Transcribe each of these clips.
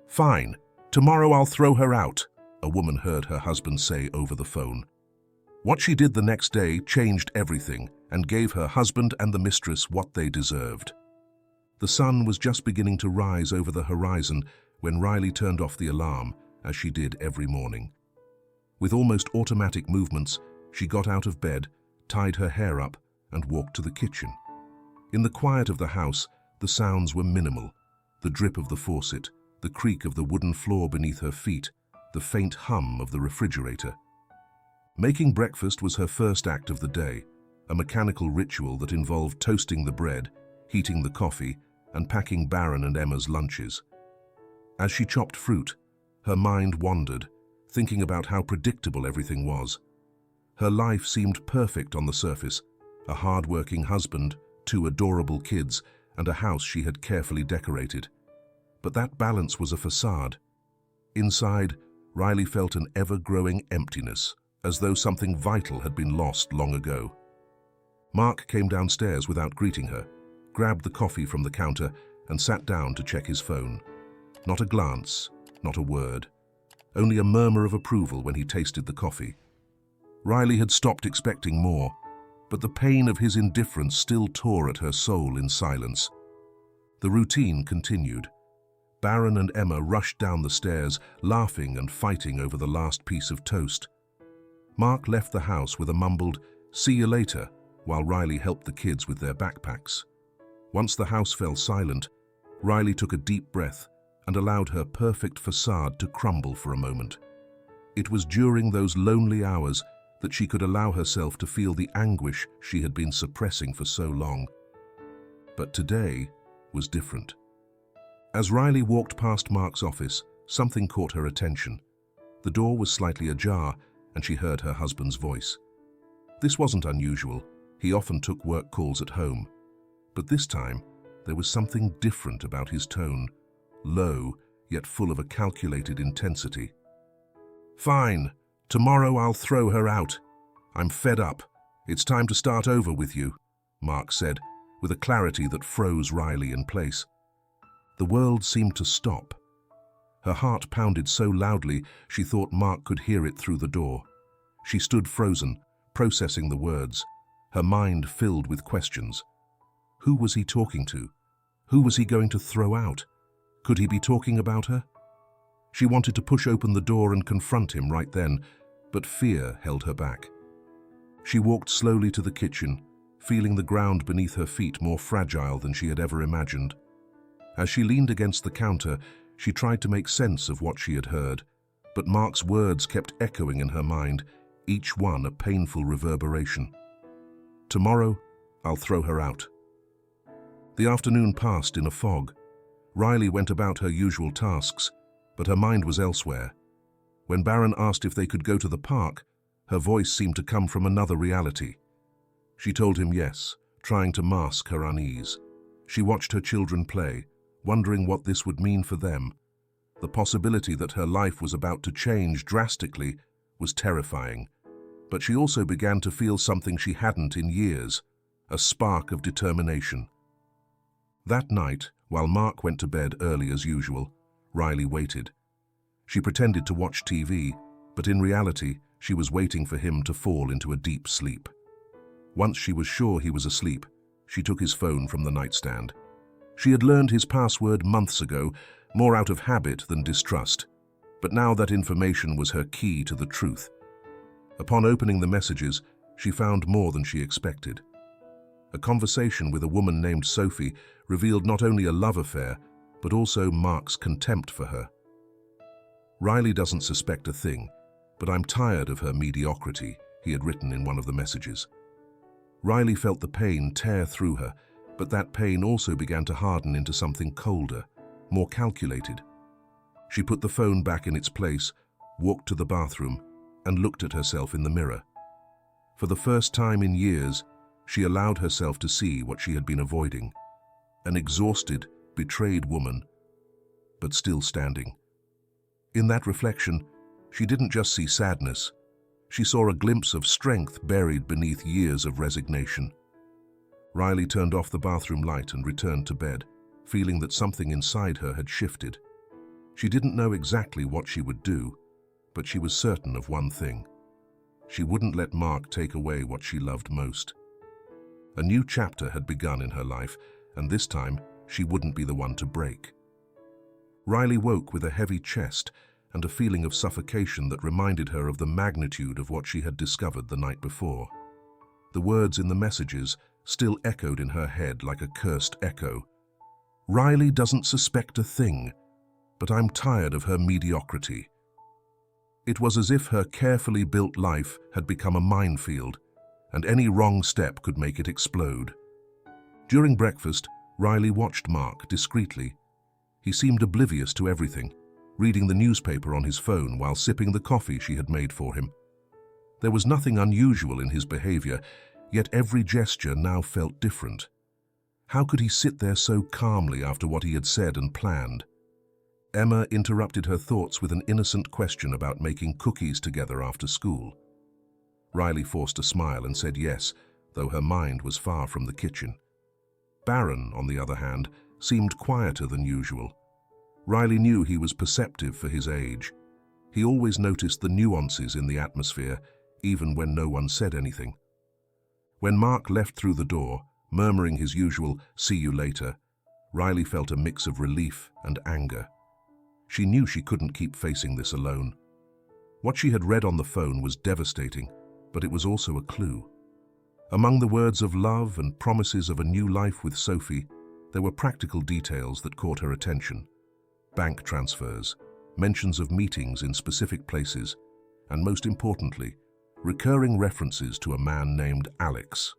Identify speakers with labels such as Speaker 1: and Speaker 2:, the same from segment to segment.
Speaker 1: "Fine. Tomorrow I'll throw her out," a woman heard her husband say over the phone. What she did the next day changed everything and gave her husband and the mistress what they deserved. The sun was just beginning to rise over the horizon when Riley turned off the alarm, as she did every morning. With almost automatic movements, she got out of bed, tied her hair up, and walked to the kitchen. In the quiet of the house, the sounds were minimal: the drip of the faucet, the creak of the wooden floor beneath her feet, the faint hum of the refrigerator. Making breakfast was her first act of the day, a mechanical ritual that involved toasting the bread, heating the coffee, and packing Baron and Emma's lunches. As she chopped fruit, her mind wandered, thinking about how predictable everything was. Her life seemed perfect on the surface: a hard-working husband, 2 adorable kids, and a house she had carefully decorated. But that balance was a facade. Inside, Riley felt an ever-growing emptiness, as though something vital had been lost long ago. Mark came downstairs without greeting her, grabbed the coffee from the counter, and sat down to check his phone. Not a glance, not a word. Only a murmur of approval when he tasted the coffee. Riley had stopped expecting more, but the pain of his indifference still tore at her soul in silence. The routine continued. Baron and Emma rushed down the stairs, laughing and fighting over the last piece of toast. Mark left the house with a mumbled, "See you later," while Riley helped the kids with their backpacks. Once the house fell silent, Riley took a deep breath and allowed her perfect facade to crumble for a moment. It was during those lonely hours that she could allow herself to feel the anguish she had been suppressing for so long. But today was different. As Riley walked past Mark's office, something caught her attention. The door was slightly ajar, and she heard her husband's voice. This wasn't unusual. He often took work calls at home. But this time, there was something different about his tone, low, yet full of a calculated intensity. "Fine. Tomorrow I'll throw her out. I'm fed up. It's time to start over with you," Mark said, with a clarity that froze Riley in place. The world seemed to stop. Her heart pounded so loudly she thought Mark could hear it through the door. She stood frozen, processing the words, her mind filled with questions. Who was he talking to? Who was he going to throw out? Could he be talking about her? She wanted to push open the door and confront him right then, but fear held her back. She walked slowly to the kitchen, feeling the ground beneath her feet more fragile than she had ever imagined. As she leaned against the counter, she tried to make sense of what she had heard, but Mark's words kept echoing in her mind, each one a painful reverberation. "Tomorrow, I'll throw her out." The afternoon passed in a fog. Riley went about her usual tasks, but her mind was elsewhere. When Baron asked if they could go to the park, her voice seemed to come from another reality. She told him yes, trying to mask her unease. She watched her children play, wondering what this would mean for them. The possibility that her life was about to change drastically was terrifying, but she also began to feel something she hadn't in years, a spark of determination. That night, while Mark went to bed early as usual, Riley waited. She pretended to watch TV, but in reality, she was waiting for him to fall into a deep sleep. Once she was sure he was asleep, she took his phone from the nightstand. She had learned his password months ago, more out of habit than distrust, but now that information was her key to the truth. Upon opening the messages, she found more than she expected. A conversation with a woman named Sophie revealed not only a love affair, but also Mark's contempt for her. "Riley doesn't suspect a thing, but I'm tired of her mediocrity," he had written in one of the messages. Riley felt the pain tear through her, but that pain also began to harden into something colder, more calculated. She put the phone back in its place, walked to the bathroom, and looked at herself in the mirror. For the first time in years, she allowed herself to see what she had been avoiding. An exhausted, betrayed woman, but still standing. In that reflection, she didn't just see sadness. She saw a glimpse of strength buried beneath years of resignation. Riley turned off the bathroom light and returned to bed, feeling that something inside her had shifted. She didn't know exactly what she would do, but she was certain of one thing. She wouldn't let Mark take away what she loved most. A new chapter had begun in her life, and this time she wouldn't be the one to break. Riley woke with a heavy chest and a feeling of suffocation that reminded her of the magnitude of what she had discovered the night before. The words in the messages still echoed in her head like a cursed echo. Riley doesn't suspect a thing, but I'm tired of her mediocrity. It was as if her carefully built life had become a minefield, and any wrong step could make it explode. During breakfast, Riley watched Mark discreetly. He seemed oblivious to everything, reading the newspaper on his phone while sipping the coffee she had made for him. There was nothing unusual in his behavior, yet every gesture now felt different. How could he sit there so calmly after what he had said and planned? Emma interrupted her thoughts with an innocent question about making cookies together after school. Riley forced a smile and said yes, though her mind was far from the kitchen. Baron, on the other hand, seemed quieter than usual. Riley knew he was perceptive for his age. He always noticed the nuances in the atmosphere, even when no one said anything. When Mark left through the door, murmuring his usual "see you later," Riley felt a mix of relief and anger. She knew she couldn't keep facing this alone. What she had read on the phone was devastating, but it was also a clue. Among the words of love and promises of a new life with Sophie, there were practical details that caught her attention. Bank transfers, mentions of meetings in specific places, and most importantly, recurring references to a man named Alex.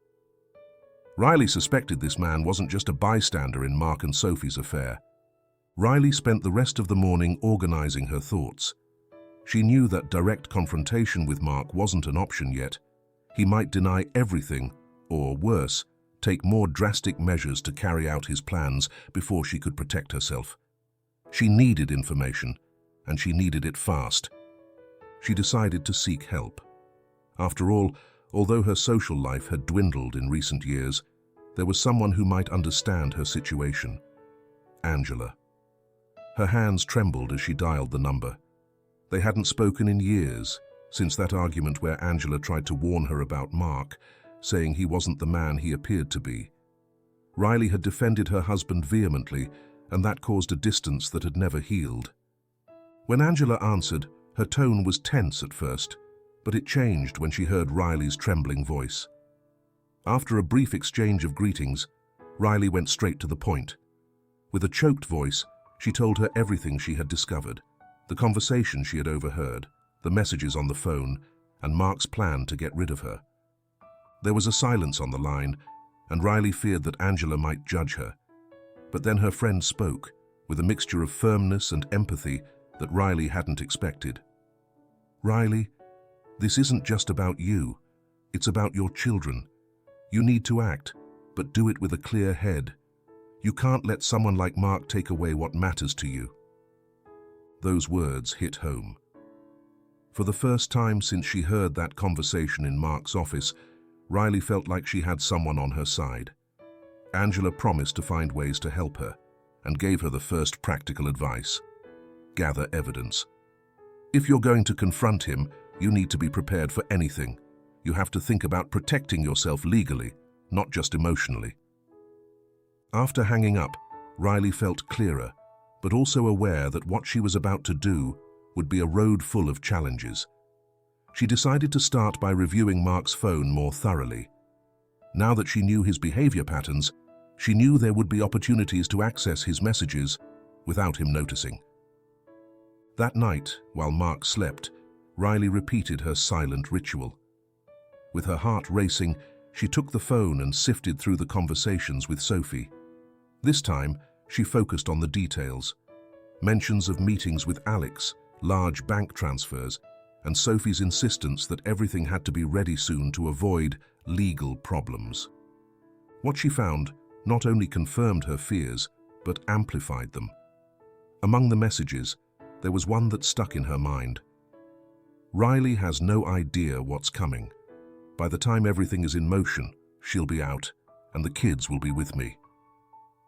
Speaker 1: Riley suspected this man wasn't just a bystander in Mark and Sophie's affair. Riley spent the rest of the morning organizing her thoughts. She knew that direct confrontation with Mark wasn't an option yet. He might deny everything, or worse, take more drastic measures to carry out his plans before she could protect herself. She needed information, and she needed it fast. She decided to seek help. After all, although her social life had dwindled in recent years, there was someone who might understand her situation. Angela. Her hands trembled as she dialed the number. They hadn't spoken in years, since that argument where Angela tried to warn her about Mark, saying he wasn't the man he appeared to be. Riley had defended her husband vehemently, and that caused a distance that had never healed. When Angela answered, her tone was tense at first, but it changed when she heard Riley's trembling voice. After a brief exchange of greetings, Riley went straight to the point. With a choked voice, she told her everything she had discovered, the conversation she had overheard, the messages on the phone, and Mark's plan to get rid of her. There was a silence on the line, and Riley feared that Angela might judge her. But then her friend spoke, with a mixture of firmness and empathy that Riley hadn't expected. "Riley, this isn't just about you. It's about your children. You need to act, but do it with a clear head. You can't let someone like Mark take away what matters to you." Those words hit home. For the first time since she heard that conversation in Mark's office, Riley felt like she had someone on her side. Angela promised to find ways to help her, and gave her the first practical advice. Gather evidence. If you're going to confront him, you need to be prepared for anything. You have to think about protecting yourself legally, not just emotionally. After hanging up, Riley felt clearer, but also aware that what she was about to do would be a road full of challenges. She decided to start by reviewing Mark's phone more thoroughly. Now that she knew his behavior patterns, she knew there would be opportunities to access his messages without him noticing. That night, while Mark slept, Riley repeated her silent ritual. With her heart racing, she took the phone and sifted through the conversations with Sophie. This time, she focused on the details. Mentions of meetings with Alex, large bank transfers, and Sophie's insistence that everything had to be ready soon to avoid legal problems. What she found not only confirmed her fears, but amplified them. Among the messages, there was one that stuck in her mind. "Riley has no idea what's coming. By the time everything is in motion, she'll be out, and the kids will be with me."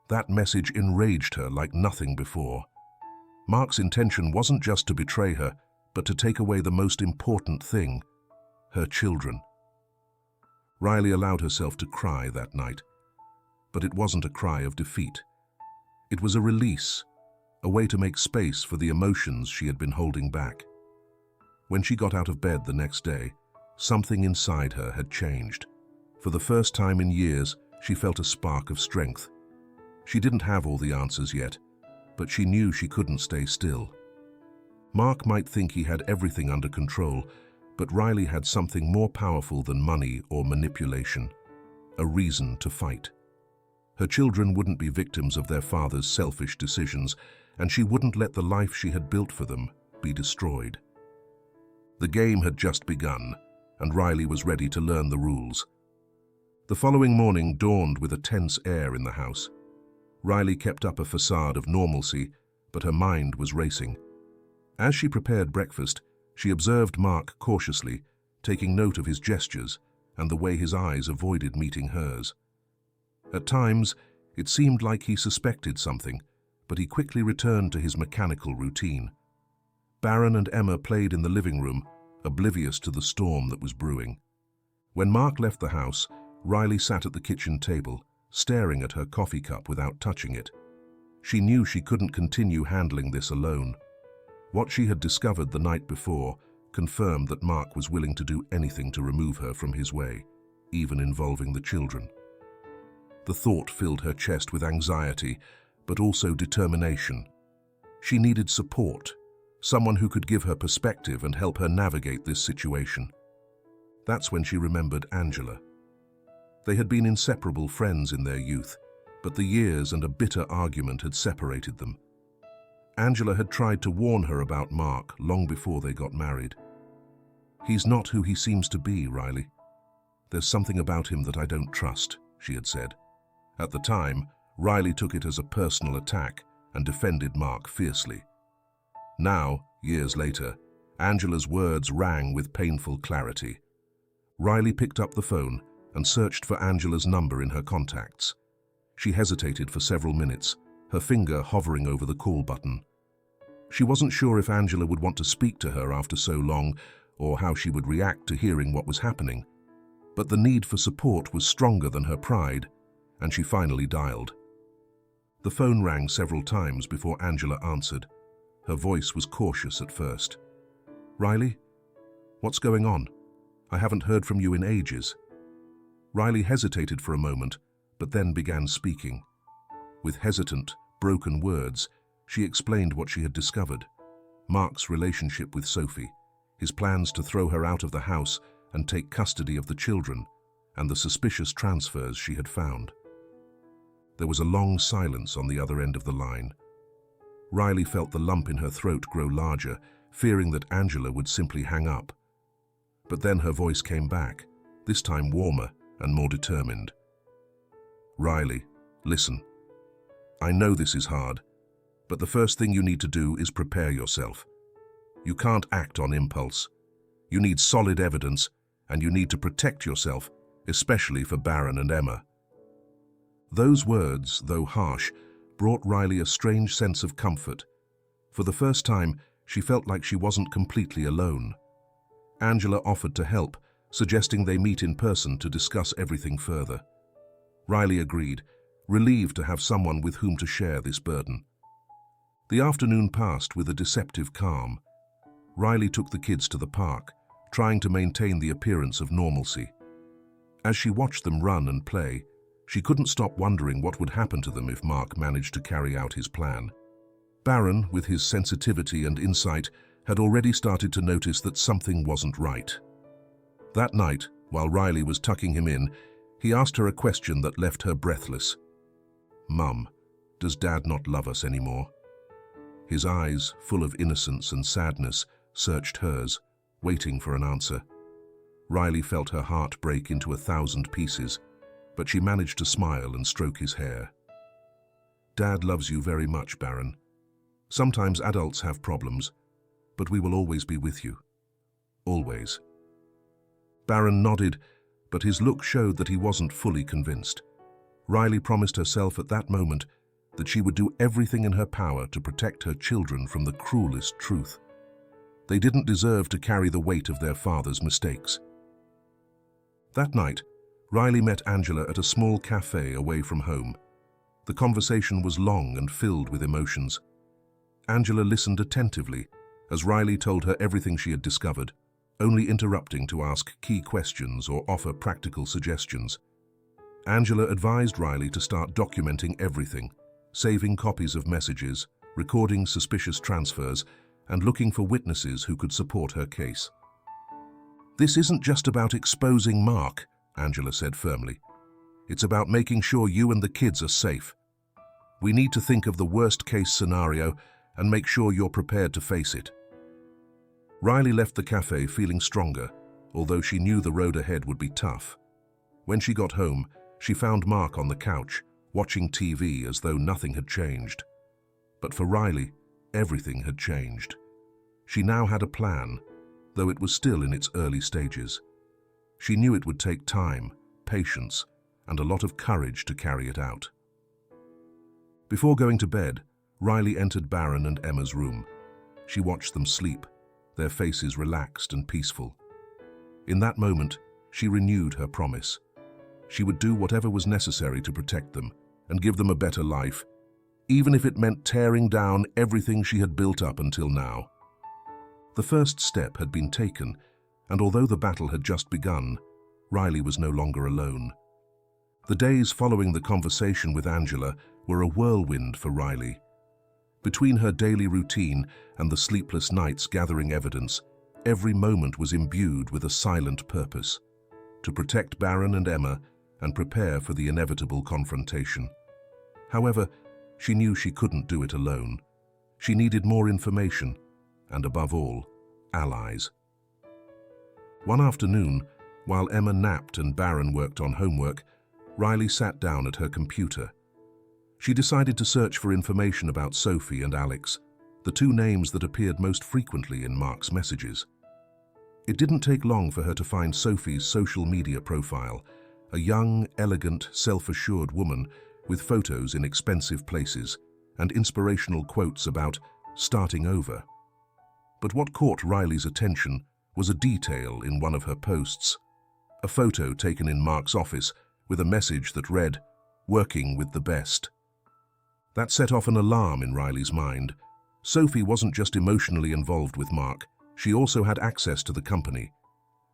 Speaker 1: That message enraged her like nothing before. Mark's intention wasn't just to betray her, but to take away the most important thing, her children. Riley allowed herself to cry that night, but it wasn't a cry of defeat. It was a release, a way to make space for the emotions she had been holding back. When she got out of bed the next day, something inside her had changed. For the first time in years, she felt a spark of strength. She didn't have all the answers yet, but she knew she couldn't stay still. Mark might think he had everything under control, but Riley had something more powerful than money or manipulation, a reason to fight. Her children wouldn't be victims of their father's selfish decisions, and she wouldn't let the life she had built for them be destroyed. The game had just begun, and Riley was ready to learn the rules. The following morning dawned with a tense air in the house. Riley kept up a facade of normalcy, but her mind was racing. As she prepared breakfast, she observed Mark cautiously, taking note of his gestures and the way his eyes avoided meeting hers. At times, it seemed like he suspected something, but he quickly returned to his mechanical routine. Baron and Emma played in the living room, oblivious to the storm that was brewing. When Mark left the house, Riley sat at the kitchen table, staring at her coffee cup without touching it. She knew she couldn't continue handling this alone. What she had discovered the night before confirmed that Mark was willing to do anything to remove her from his way, even involving the children. The thought filled her chest with anxiety, but also determination. She needed support, someone who could give her perspective and help her navigate this situation. That's when she remembered Angela. They had been inseparable friends in their youth, but the years and a bitter argument had separated them. Angela had tried to warn her about Mark long before they got married. "He's not who he seems to be, Riley. There's something about him that I don't trust," she had said. At the time, Riley took it as a personal attack and defended Mark fiercely. Now, years later, Angela's words rang with painful clarity. Riley picked up the phone and searched for Angela's number in her contacts. She hesitated for several minutes, her finger hovering over the call button. She wasn't sure if Angela would want to speak to her after so long, or how she would react to hearing what was happening. But the need for support was stronger than her pride, and she finally dialed. The phone rang several times before Angela answered. Her voice was cautious at first. "Riley? What's going on? I haven't heard from you in ages." Riley hesitated for a moment, but then began speaking. With hesitant, broken words, she explained what she had discovered. Mark's relationship with Sophie, his plans to throw her out of the house and take custody of the children, and the suspicious transfers she had found. There was a long silence on the other end of the line. Riley felt the lump in her throat grow larger, fearing that Angela would simply hang up. But then her voice came back, this time warmer and more determined. "Riley, listen. I know this is hard, but the first thing you need to do is prepare yourself. You can't act on impulse. You need solid evidence, and you need to protect yourself, especially for Baron and Emma." Those words, though harsh, brought Riley a strange sense of comfort. For the first time, she felt like she wasn't completely alone. Angela offered to help, suggesting they meet in person to discuss everything further. Riley agreed, relieved to have someone with whom to share this burden. The afternoon passed with a deceptive calm. Riley took the kids to the park, trying to maintain the appearance of normalcy. As she watched them run and play, she couldn't stop wondering what would happen to them if Mark managed to carry out his plan. Baron, with his sensitivity and insight, had already started to notice that something wasn't right. That night, while Riley was tucking him in, he asked her a question that left her breathless. "Mum, does Dad not love us anymore?" His eyes, full of innocence and sadness, searched hers, waiting for an answer. Riley felt her heart break into 1,000 pieces, but she managed to smile and stroke his hair. "Dad loves you very much, Baron. Sometimes adults have problems, but we will always be with you. Always." Baron nodded, but his look showed that he wasn't fully convinced. Riley promised herself at that moment that she would do everything in her power to protect her children from the cruelest truth. They didn't deserve to carry the weight of their father's mistakes. That night, Riley met Angela at a small cafe away from home. The conversation was long and filled with emotions. Angela listened attentively as Riley told her everything she had discovered, only interrupting to ask key questions or offer practical suggestions. Angela advised Riley to start documenting everything, saving copies of messages, recording suspicious transfers, and looking for witnesses who could support her case. "This isn't just about exposing Mark," Angela said firmly. "It's about making sure you and the kids are safe. We need to think of the worst-case scenario and make sure you're prepared to face it." Riley left the cafe feeling stronger, although she knew the road ahead would be tough. When she got home, she found Mark on the couch, watching TV as though nothing had changed. But for Riley, everything had changed. She now had a plan, though it was still in its early stages. She knew it would take time, patience, and a lot of courage to carry it out. Before going to bed, Riley entered Baron and Emma's room. She watched them sleep, their faces relaxed and peaceful. In that moment, she renewed her promise. She would do whatever was necessary to protect them and give them a better life, even if it meant tearing down everything she had built up until now. The first step had been taken, and although the battle had just begun, Riley was no longer alone. The days following the conversation with Angela were a whirlwind for Riley. Between her daily routine and the sleepless nights gathering evidence, every moment was imbued with a silent purpose: to protect Baron and Emma and prepare for the inevitable confrontation. However, she knew she couldn't do it alone. She needed more information, and above all, allies. One afternoon, while Emma napped and Baron worked on homework, Riley sat down at her computer. She decided to search for information about Sophie and Alex, the two names that appeared most frequently in Mark's messages. It didn't take long for her to find Sophie's social media profile, a young, elegant, self-assured woman with photos in expensive places and inspirational quotes about starting over. But what caught Riley's attention was a detail in one of her posts, a photo taken in Mark's office with a message that read, "Working with the best." That set off an alarm in Riley's mind. Sophie wasn't just emotionally involved with Mark, she also had access to the company.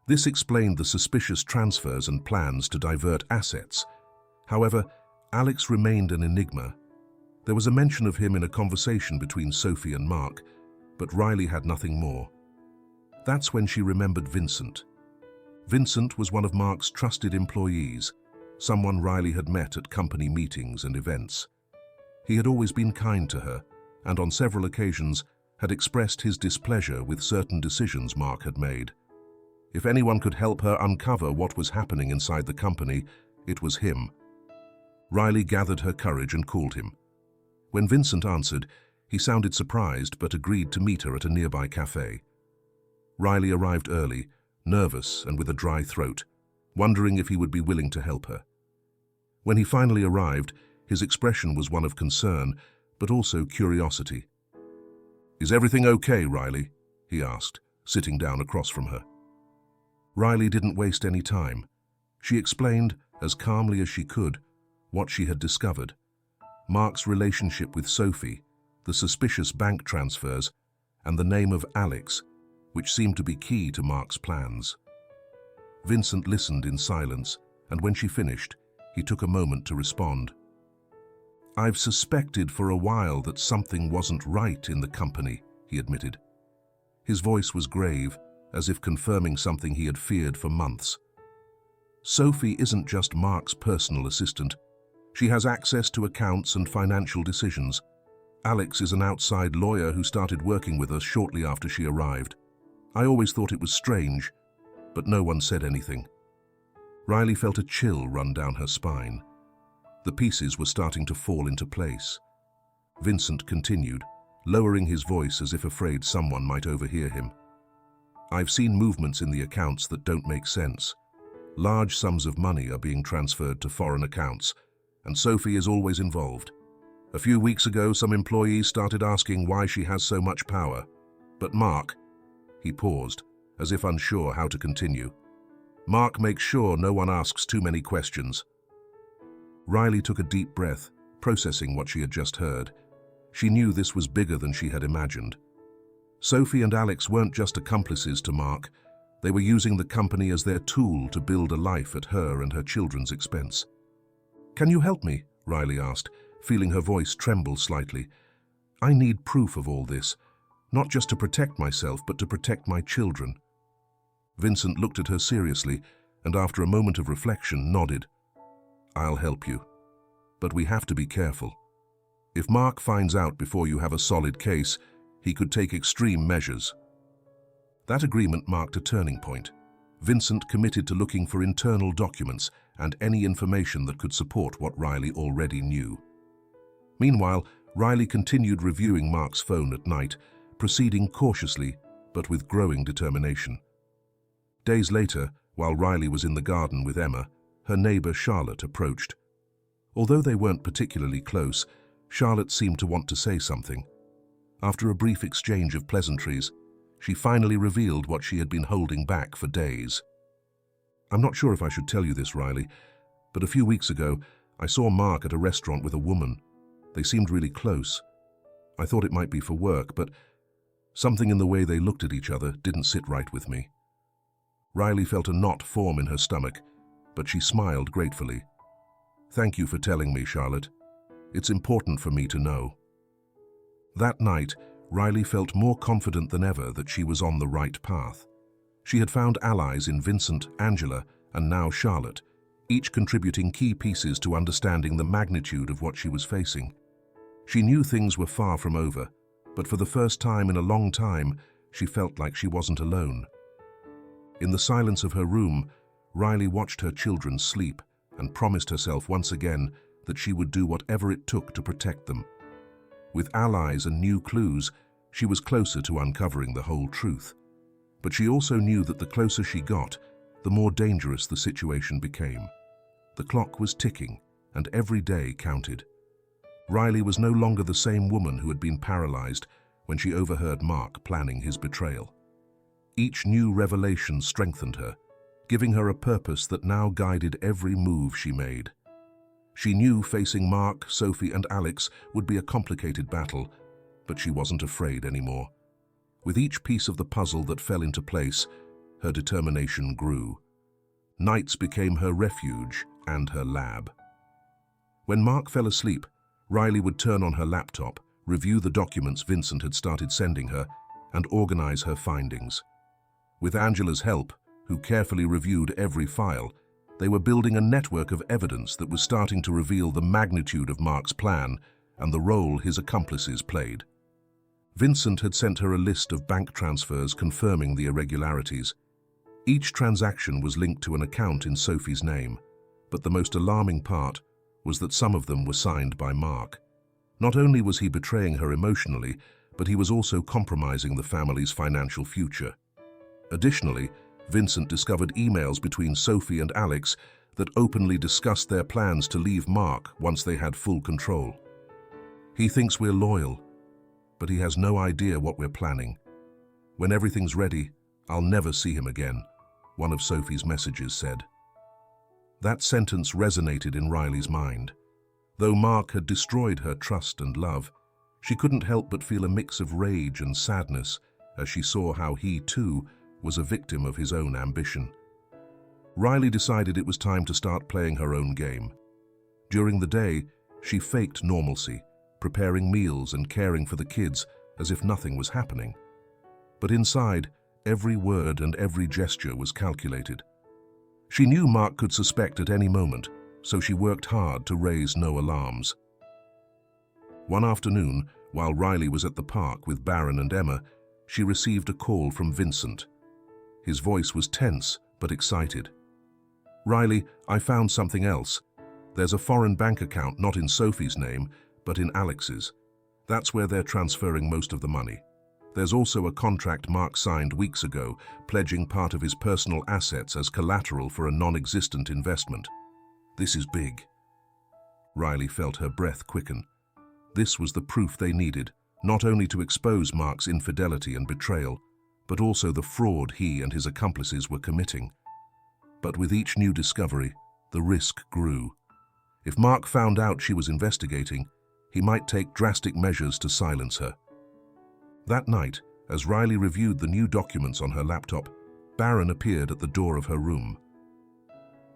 Speaker 1: This explained the suspicious transfers and plans to divert assets. However, Alex remained an enigma. There was a mention of him in a conversation between Sophie and Mark, but Riley had nothing more. That's when she remembered Vincent. Vincent was one of Mark's trusted employees, someone Riley had met at company meetings and events. He had always been kind to her, and on several occasions had expressed his displeasure with certain decisions Mark had made. If anyone could help her uncover what was happening inside the company, it was him. Riley gathered her courage and called him. When Vincent answered, he sounded surprised but agreed to meet her at a nearby cafe. Riley arrived early, nervous and with a dry throat, wondering if he would be willing to help her. When he finally arrived, his expression was one of concern, but also curiosity. "Is everything okay, Riley?" he asked, sitting down across from her. Riley didn't waste any time. She explained, as calmly as she could, what she had discovered: Mark's relationship with Sophie, the suspicious bank transfers, and the name of Alex, which seemed to be key to Mark's plans. Vincent listened in silence, and when she finished, he took a moment to respond. "I've suspected for a while that something wasn't right in the company," he admitted. His voice was grave, as if confirming something he had feared for months. "Sophie isn't just Mark's personal assistant. She has access to accounts and financial decisions. Alex is an outside lawyer who started working with us shortly after she arrived. I always thought it was strange, but no one said anything." Riley felt a chill run down her spine. The pieces were starting to fall into place. Vincent continued, lowering his voice as if afraid someone might overhear him. "I've seen movements in the accounts that don't make sense. Large sums of money are being transferred to foreign accounts, and Sophie is always involved. A few weeks ago, some employees started asking why she has so much power. But Mark, he paused, as if unsure how to continue. Mark makes sure no one asks too many questions. Riley took a deep breath, processing what she had just heard. She knew this was bigger than she had imagined. Sophie and Alex weren't just accomplices to Mark. They were using the company as their tool to build a life at her and her children's expense. "Can you help me?" Riley asked, feeling her voice tremble slightly. "I need proof of all this, not just to protect myself, but to protect my children." Vincent looked at her seriously, and after a moment of reflection, nodded. "I'll help you. But we have to be careful. If Mark finds out before you have a solid case, he could take extreme measures." That agreement marked a turning point. Vincent committed to looking for internal documents and any information that could support what Riley already knew. Meanwhile, Riley continued reviewing Mark's phone at night, proceeding cautiously but with growing determination. Days later, while Riley was in the garden with Emma, her neighbor Charlotte approached. Although they weren't particularly close, Charlotte seemed to want to say something. After a brief exchange of pleasantries, she finally revealed what she had been holding back for days. "I'm not sure if I should tell you this, Riley, but a few weeks ago, I saw Mark at a restaurant with a woman. They seemed really close. I thought it might be for work, but something in the way they looked at each other didn't sit right with me." Riley felt a knot form in her stomach, but she smiled gratefully. "Thank you for telling me, Charlotte. It's important for me to know." That night, Riley felt more confident than ever that she was on the right path. She had found allies in Vincent, Angela, and now Charlotte, each contributing key pieces to understanding the magnitude of what she was facing. She knew things were far from over, but for the first time in a long time, she felt like she wasn't alone. In the silence of her room, Riley watched her children sleep and promised herself once again that she would do whatever it took to protect them. With allies and new clues, she was closer to uncovering the whole truth. But she also knew that the closer she got, the more dangerous the situation became. The clock was ticking, and every day counted. Riley was no longer the same woman who had been paralyzed when she overheard Mark planning his betrayal. Each new revelation strengthened her, giving her a purpose that now guided every move she made. She knew facing Mark, Sophie, and Alex would be a complicated battle, but she wasn't afraid anymore. With each piece of the puzzle that fell into place, her determination grew. Nights became her refuge and her lab. When Mark fell asleep, Riley would turn on her laptop, review the documents Vincent had started sending her, and organize her findings. With Angela's help, who carefully reviewed every file, they were building a network of evidence that was starting to reveal the magnitude of Mark's plan and the role his accomplices played. Vincent had sent her a list of bank transfers confirming the irregularities. Each transaction was linked to an account in Sophie's name, but the most alarming part was that some of them were signed by Mark. Not only was he betraying her emotionally, but he was also compromising the family's financial future. Additionally, Vincent discovered emails between Sophie and Alex that openly discussed their plans to leave Mark once they had full control. "He thinks we're loyal, but he has no idea what we're planning. When everything's ready, I'll never see him again," one of Sophie's messages said. That sentence resonated in Riley's mind. Though Mark had destroyed her trust and love, she couldn't help but feel a mix of rage and sadness as she saw how he, too, was a victim of his own ambition. Riley decided it was time to start playing her own game. During the day, she faked normalcy, preparing meals and caring for the kids as if nothing was happening. But inside, every word and every gesture was calculated. She knew Mark could suspect at any moment, so she worked hard to raise no alarms. One afternoon, while Riley was at the park with Baron and Emma, she received a call from Vincent. His voice was tense but excited. "Riley, I found something else. There's a foreign bank account not in Sophie's name, but in Alex's. That's where they're transferring most of the money. There's also a contract Mark signed weeks ago, pledging part of his personal assets as collateral for a non-existent investment. This is big." Riley felt her breath quicken. This was the proof they needed, not only to expose Mark's infidelity and betrayal, but also the fraud he and his accomplices were committing. But with each new discovery, the risk grew. If Mark found out she was investigating, he might take drastic measures to silence her. That night, as Riley reviewed the new documents on her laptop, Baron appeared at the door of her room.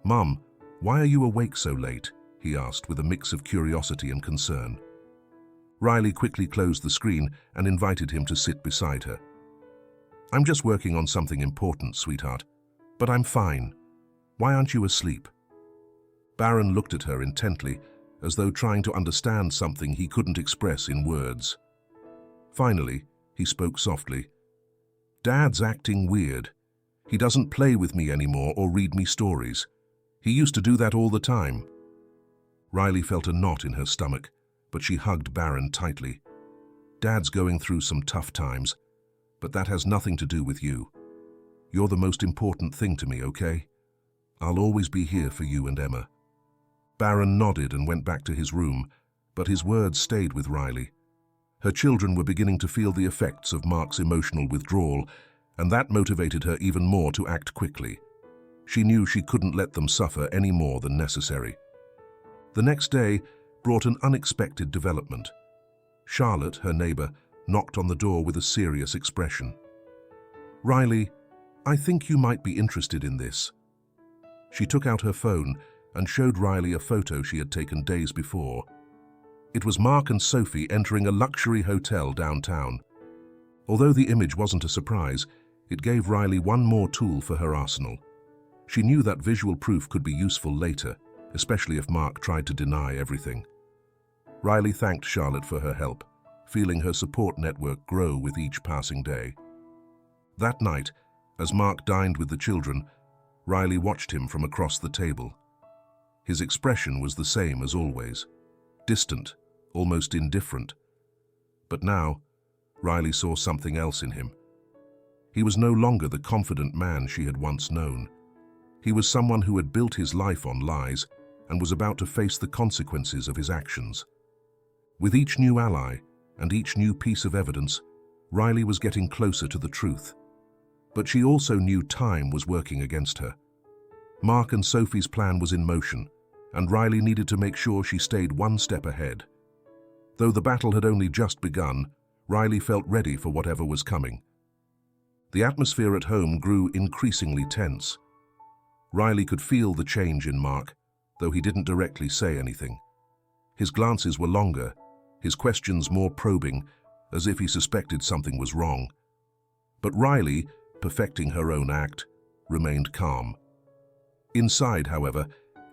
Speaker 1: "Mum, why are you awake so late?" he asked with a mix of curiosity and concern. Riley quickly closed the screen and invited him to sit beside her. "I'm just working on something important, sweetheart, but I'm fine. Why aren't you asleep?" Baron looked at her intently, as though trying to understand something he couldn't express in words. Finally, he spoke softly. "Dad's acting weird. He doesn't play with me anymore or read me stories. He used to do that all the time." Riley felt a knot in her stomach, but she hugged Baron tightly. "Dad's going through some tough times, but that has nothing to do with you. You're the most important thing to me, okay? I'll always be here for you and Emma." Baron nodded and went back to his room, but his words stayed with Riley. Her children were beginning to feel the effects of Mark's emotional withdrawal, and that motivated her even more to act quickly. She knew she couldn't let them suffer any more than necessary. The next day brought an unexpected development. Charlotte, her neighbor, knocked on the door with a serious expression. "Riley, I think you might be interested in this." She took out her phone and showed Riley a photo she had taken days before. It was Mark and Sophie entering a luxury hotel downtown. Although the image wasn't a surprise, it gave Riley one more tool for her arsenal. She knew that visual proof could be useful later, especially if Mark tried to deny everything. Riley thanked Charlotte for her help, feeling her support network grow with each passing day. That night, as Mark dined with the children, Riley watched him from across the table. His expression was the same as always, distant, almost indifferent. But now, Riley saw something else in him. He was no longer the confident man she had once known. He was someone who had built his life on lies and was about to face the consequences of his actions. With each new ally and each new piece of evidence, Riley was getting closer to the truth. But she also knew time was working against her. Mark and Sophie's plan was in motion, and Riley needed to make sure she stayed one step ahead. Though the battle had only just begun, Riley felt ready for whatever was coming. The atmosphere at home grew increasingly tense. Riley could feel the change in Mark, though he didn't directly say anything. His glances were longer, his questions more probing, as if he suspected something was wrong. But Riley, perfecting her own act, remained calm. Inside, however,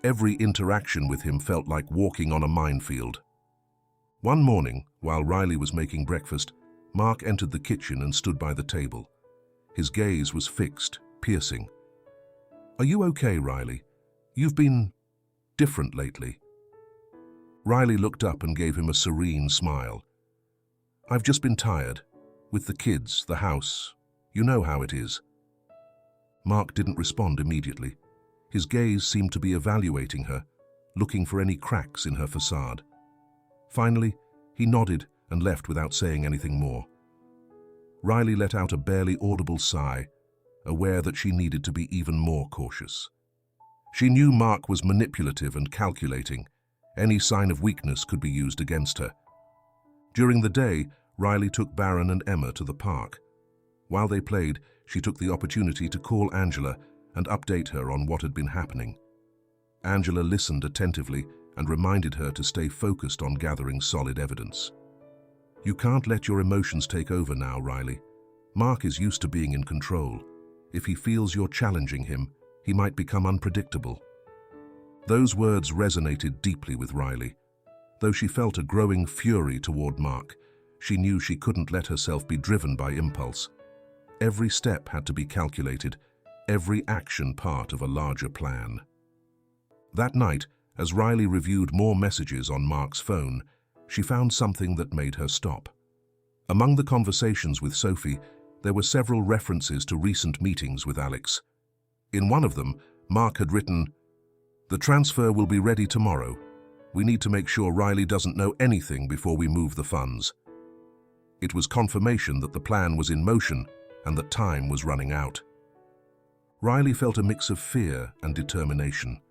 Speaker 1: every interaction with him felt like walking on a minefield. One morning, while Riley was making breakfast, Mark entered the kitchen and stood by the table. His gaze was fixed, piercing. "Are you okay, Riley? You've been different lately." Riley looked up and gave him a serene smile. "I've just been tired. With the kids, the house. You know how it is." Mark didn't respond immediately. His gaze seemed to be evaluating her, looking for any cracks in her facade. Finally, he nodded and left without saying anything more. Riley let out a barely audible sigh, aware that she needed to be even more cautious. She knew Mark was manipulative and calculating. Any sign of weakness could be used against her. During the day, Riley took Baron and Emma to the park. While they played, she took the opportunity to call Angela and update her on what had been happening. Angela listened attentively and reminded her to stay focused on gathering solid evidence. "You can't let your emotions take over now, Riley. Mark is used to being in control. If he feels you're challenging him, he might become unpredictable." Those words resonated deeply with Riley. Though she felt a growing fury toward Mark, she knew she couldn't let herself be driven by impulse. Every step had to be calculated, every action part of a larger plan. That night, as Riley reviewed more messages on Mark's phone, she found something that made her stop. Among the conversations with Sophie, there were several references to recent meetings with Alex. In one of them, Mark had written, "The transfer will be ready tomorrow. We need to make sure Riley doesn't know anything before we move the funds." It was confirmation that the plan was in motion and that time was running out. Riley felt a mix of fear and determination.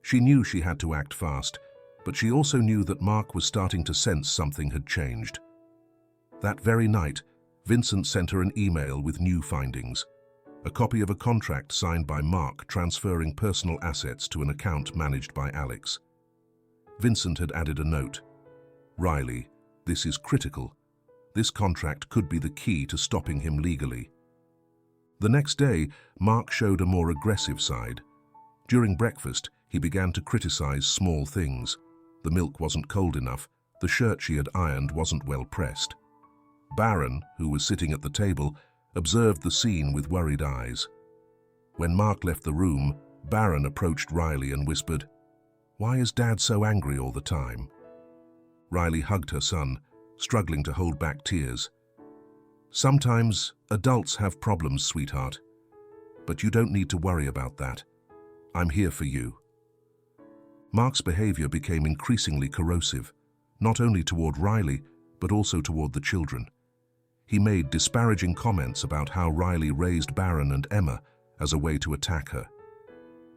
Speaker 1: She knew she had to act fast, but she also knew that Mark was starting to sense something had changed. That very night, Vincent sent her an email with new findings. A copy of a contract signed by Mark transferring personal assets to an account managed by Alex. Vincent had added a note. "Riley, this is critical. This contract could be the key to stopping him legally." The next day, Mark showed a more aggressive side. During breakfast, he began to criticize small things. The milk wasn't cold enough, the shirt she had ironed wasn't well pressed. Baron, who was sitting at the table, observed the scene with worried eyes. When Mark left the room, Baron approached Riley and whispered, "Why is Dad so angry all the time?" Riley hugged her son, struggling to hold back tears. "Sometimes adults have problems, sweetheart. But you don't need to worry about that. I'm here for you." Mark's behavior became increasingly corrosive, not only toward Riley, but also toward the children. He made disparaging comments about how Riley raised Baron and Emma as a way to attack her.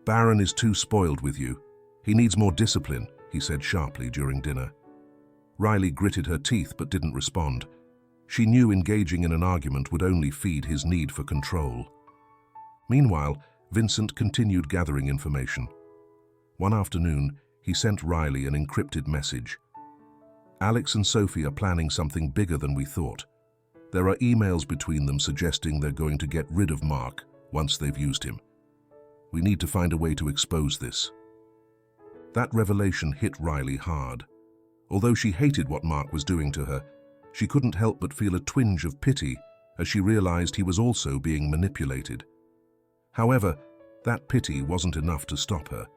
Speaker 1: "Baron is too spoiled with you. He needs more discipline," he said sharply during dinner. Riley gritted her teeth but didn't respond. She knew engaging in an argument would only feed his need for control. Meanwhile, Vincent continued gathering information. One afternoon, he sent Riley an encrypted message. "Alex and Sophie are planning something bigger than we thought. There are emails between them suggesting they're going to get rid of Mark once they've used him. We need to find a way to expose this." That revelation hit Riley hard. Although she hated what Mark was doing to her, she couldn't help but feel a twinge of pity as she realized he was also being manipulated. However, that pity wasn't enough to stop her.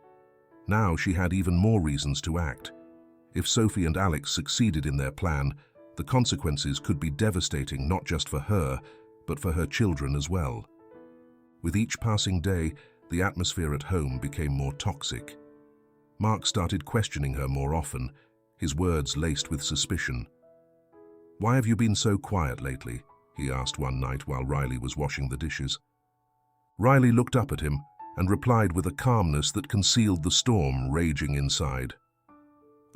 Speaker 1: Now she had even more reasons to act. If Sophie and Alex succeeded in their plan, the consequences could be devastating not just for her, but for her children as well. With each passing day, the atmosphere at home became more toxic. Mark started questioning her more often, his words laced with suspicion. "Why have you been so quiet lately?" he asked one night while Riley was washing the dishes. Riley looked up at him and replied with a calmness that concealed the storm raging inside.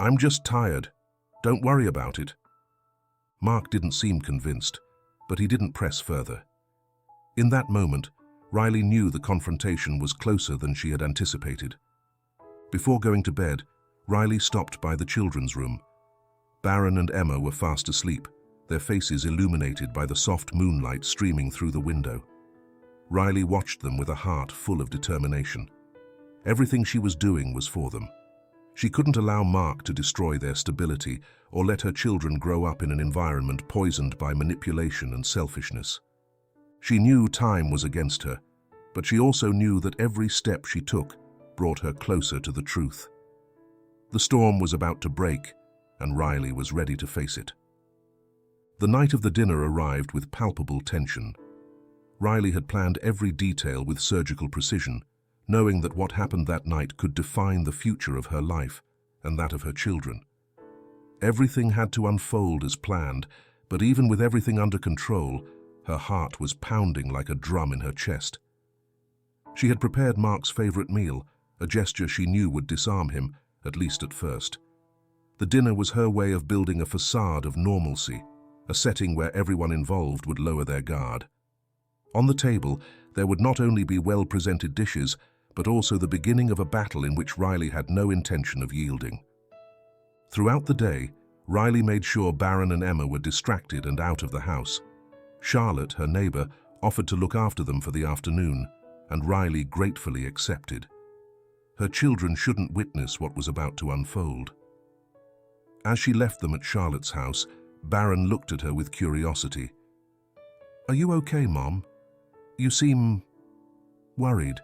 Speaker 1: "I'm just tired. Don't worry about it." Mark didn't seem convinced, but he didn't press further. In that moment, Riley knew the confrontation was closer than she had anticipated. Before going to bed, Riley stopped by the children's room. Baron and Emma were fast asleep, their faces illuminated by the soft moonlight streaming through the window. Riley watched them with a heart full of determination. Everything she was doing was for them. She couldn't allow Mark to destroy their stability or let her children grow up in an environment poisoned by manipulation and selfishness. She knew time was against her, but she also knew that every step she took brought her closer to the truth. The storm was about to break, and Riley was ready to face it. The night of the dinner arrived with palpable tension. Riley had planned every detail with surgical precision, knowing that what happened that night could define the future of her life and that of her children. Everything had to unfold as planned, but even with everything under control, her heart was pounding like a drum in her chest. She had prepared Mark's favorite meal, a gesture she knew would disarm him, at least at first. The dinner was her way of building a facade of normalcy, a setting where everyone involved would lower their guard. On the table, there would not only be well-presented dishes, but also the beginning of a battle in which Riley had no intention of yielding. Throughout the day, Riley made sure Baron and Emma were distracted and out of the house. Charlotte, her neighbor, offered to look after them for the afternoon, and Riley gratefully accepted. Her children shouldn't witness what was about to unfold. As she left them at Charlotte's house, Baron looked at her with curiosity. "Are you okay, Mom? You seem worried."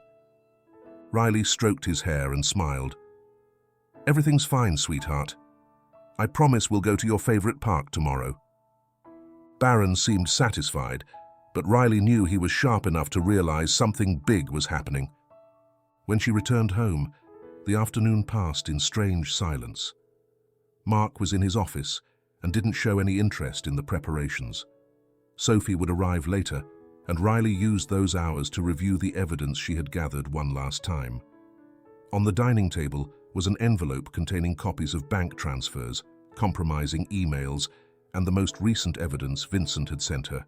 Speaker 1: Riley stroked his hair and smiled. "Everything's fine, sweetheart. I promise we'll go to your favorite park tomorrow." Baron seemed satisfied, but Riley knew he was sharp enough to realize something big was happening. When she returned home, The afternoon passed in strange silence. Mark was in his office and didn't show any interest in the preparations. Sophie would arrive later, and Riley used those hours to review the evidence she had gathered one last time. On the dining table was an envelope containing copies of bank transfers, compromising emails, and the most recent evidence Vincent had sent her.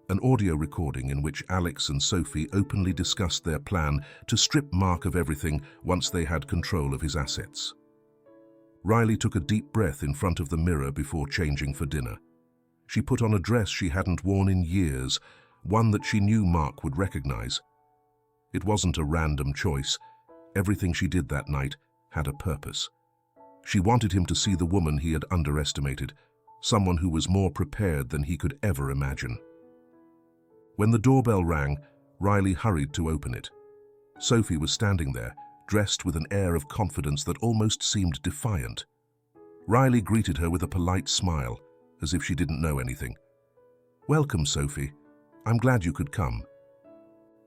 Speaker 1: An audio recording in which Alex and Sophie openly discussed their plan to strip Mark of everything once they had control of his assets. Riley took a deep breath in front of the mirror before changing for dinner. She put on a dress she hadn't worn in years, one that she knew Mark would recognize. It wasn't a random choice. Everything she did that night had a purpose. She wanted him to see the woman he had underestimated, someone who was more prepared than he could ever imagine. When the doorbell rang, Riley hurried to open it. Sophie was standing there, dressed with an air of confidence that almost seemed defiant. Riley greeted her with a polite smile, as if she didn't know anything. "Welcome, Sophie. I'm glad you could come."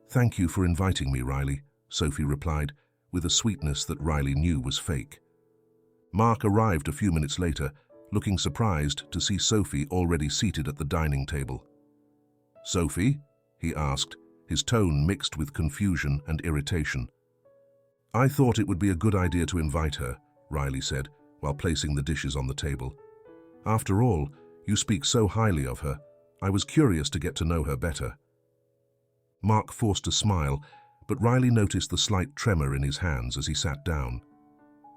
Speaker 1: "Thank you for inviting me, Riley," Sophie replied, with a sweetness that Riley knew was fake. Mark arrived a few minutes later, looking surprised to see Sophie already seated at the dining table. "Sophie?" he asked, his tone mixed with confusion and irritation. "I thought it would be a good idea to invite her," Riley said, while placing the dishes on the table. "After all, you speak so highly of her. I was curious to get to know her better." Mark forced a smile, but Riley noticed the slight tremor in his hands as he sat down.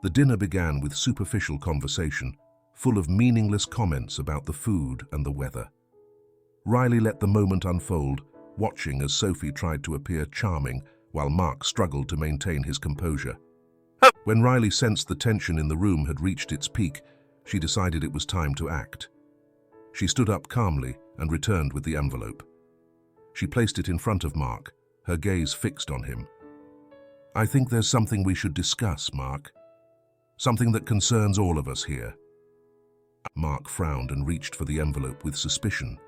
Speaker 1: The dinner began with superficial conversation, full of meaningless comments about the food and the weather. Riley let the moment unfold, watching as Sophie tried to appear charming while Mark struggled to maintain his composure. When Riley sensed the tension in the room had reached its peak, she decided it was time to act. She stood up calmly and returned with the envelope. She placed it in front of Mark, her gaze fixed on him. "I think there's something we should discuss, Mark. Something that concerns all of us here." Mark frowned and reached for the envelope with suspicion.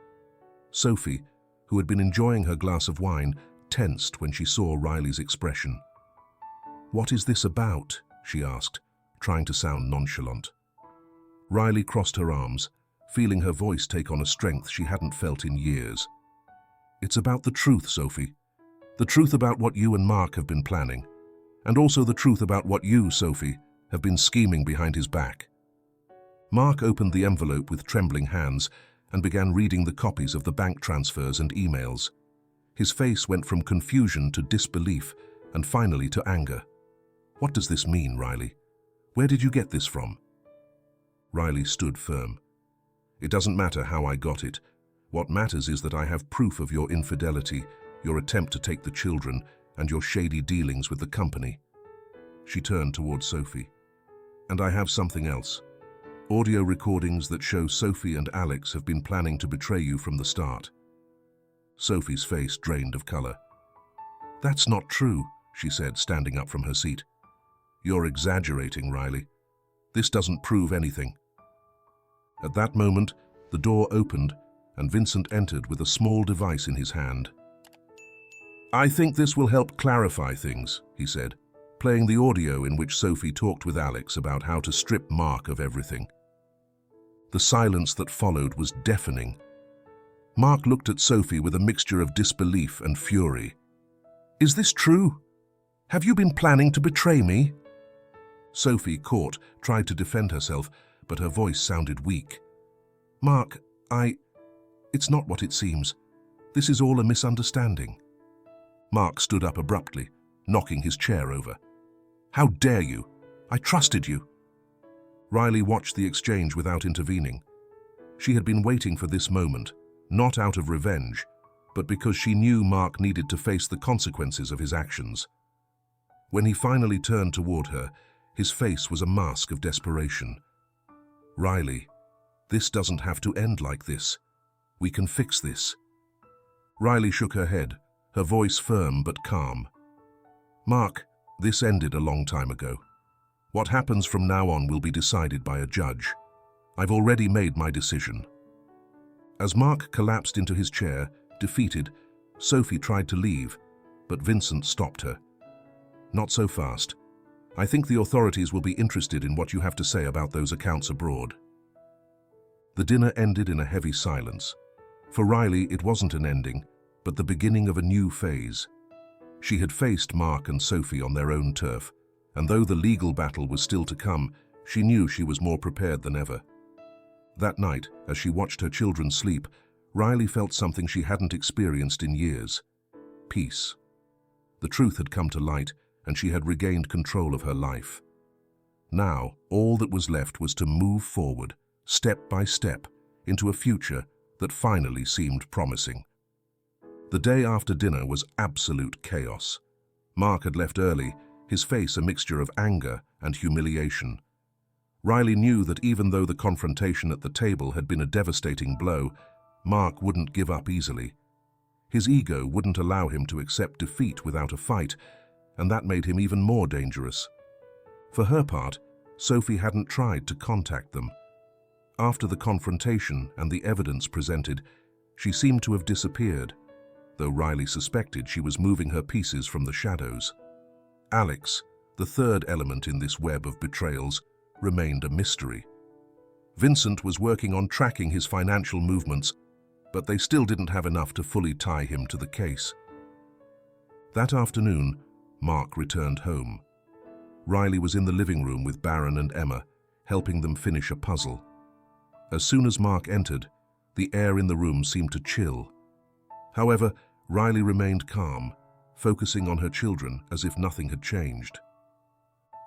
Speaker 1: Sophie, who had been enjoying her glass of wine, tensed when she saw Riley's expression. "What is this about?" she asked, trying to sound nonchalant. Riley crossed her arms, feeling her voice take on a strength she hadn't felt in years. "It's about the truth, Sophie. The truth about what you and Mark have been planning, and also the truth about what you, Sophie, have been scheming behind his back." Mark opened the envelope with trembling hands and began reading the copies of the bank transfers and emails. His face went from confusion to disbelief and finally to anger. "What does this mean, Riley? Where did you get this from?" Riley stood firm. "It doesn't matter how I got it. What matters is that I have proof of your infidelity, your attempt to take the children, and your shady dealings with the company." She turned towards Sophie. "And I have something else. Audio recordings that show Sophie and Alex have been planning to betray you from the start." Sophie's face drained of color. "That's not true," she said, standing up from her seat. "You're exaggerating, Riley. This doesn't prove anything." At that moment, the door opened and Vincent entered with a small device in his hand. "I think this will help clarify things," he said, playing the audio in which Sophie talked with Alex about how to strip Mark of everything. The silence that followed was deafening. Mark looked at Sophie with a mixture of disbelief and fury. "Is this true? Have you been planning to betray me?" Sophie, caught, tried to defend herself, but her voice sounded weak. "Mark, it's not what it seems. This is all a misunderstanding." Mark stood up abruptly, knocking his chair over. "How dare you? I trusted you." Riley watched the exchange without intervening. She had been waiting for this moment, not out of revenge, but because she knew Mark needed to face the consequences of his actions. When he finally turned toward her, his face was a mask of desperation. "Riley, this doesn't have to end like this. We can fix this." Riley shook her head, her voice firm but calm. "Mark, this ended a long time ago. What happens from now on will be decided by a judge. I've already made my decision." As Mark collapsed into his chair, defeated, Sophie tried to leave, but Vincent stopped her. "Not so fast. I think the authorities will be interested in what you have to say about those accounts abroad. The dinner ended in a heavy silence. For Riley, it wasn't an ending, but the beginning of a new phase. She had faced Mark and Sophie on their own turf, and though the legal battle was still to come, she knew she was more prepared than ever. That night, as she watched her children sleep, Riley felt something she hadn't experienced in years: peace. The truth had come to light, and she had regained control of her life. Now, all that was left was to move forward, step by step, into a future that finally seemed promising. The day after dinner was absolute chaos. Mark had left early, his face a mixture of anger and humiliation. Riley knew that even though the confrontation at the table had been a devastating blow, Mark wouldn't give up easily. His ego wouldn't allow him to accept defeat without a fight, and that made him even more dangerous. For her part, Sophie hadn't tried to contact them. After the confrontation and the evidence presented, she seemed to have disappeared, though Riley suspected she was moving her pieces from the shadows. Alex, the third element in this web of betrayals, remained a mystery. Vincent was working on tracking his financial movements, but they still didn't have enough to fully tie him to the case. That afternoon, Mark returned home. Riley was in the living room with Baron and Emma, helping them finish a puzzle. As soon as Mark entered, the air in the room seemed to chill. However, Riley remained calm, focusing on her children as if nothing had changed.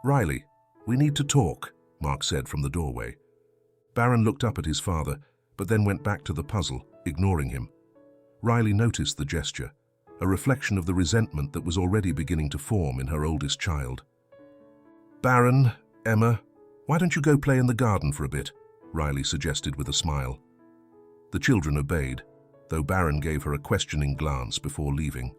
Speaker 1: "Riley, we need to talk," Mark said from the doorway. Baron looked up at his father, but then went back to the puzzle, ignoring him. Riley noticed the gesture, a reflection of the resentment that was already beginning to form in her oldest child. "Baron, Emma, why don't you go play in the garden for a bit?" Riley suggested with a smile. The children obeyed, though Baron gave her a questioning glance before leaving.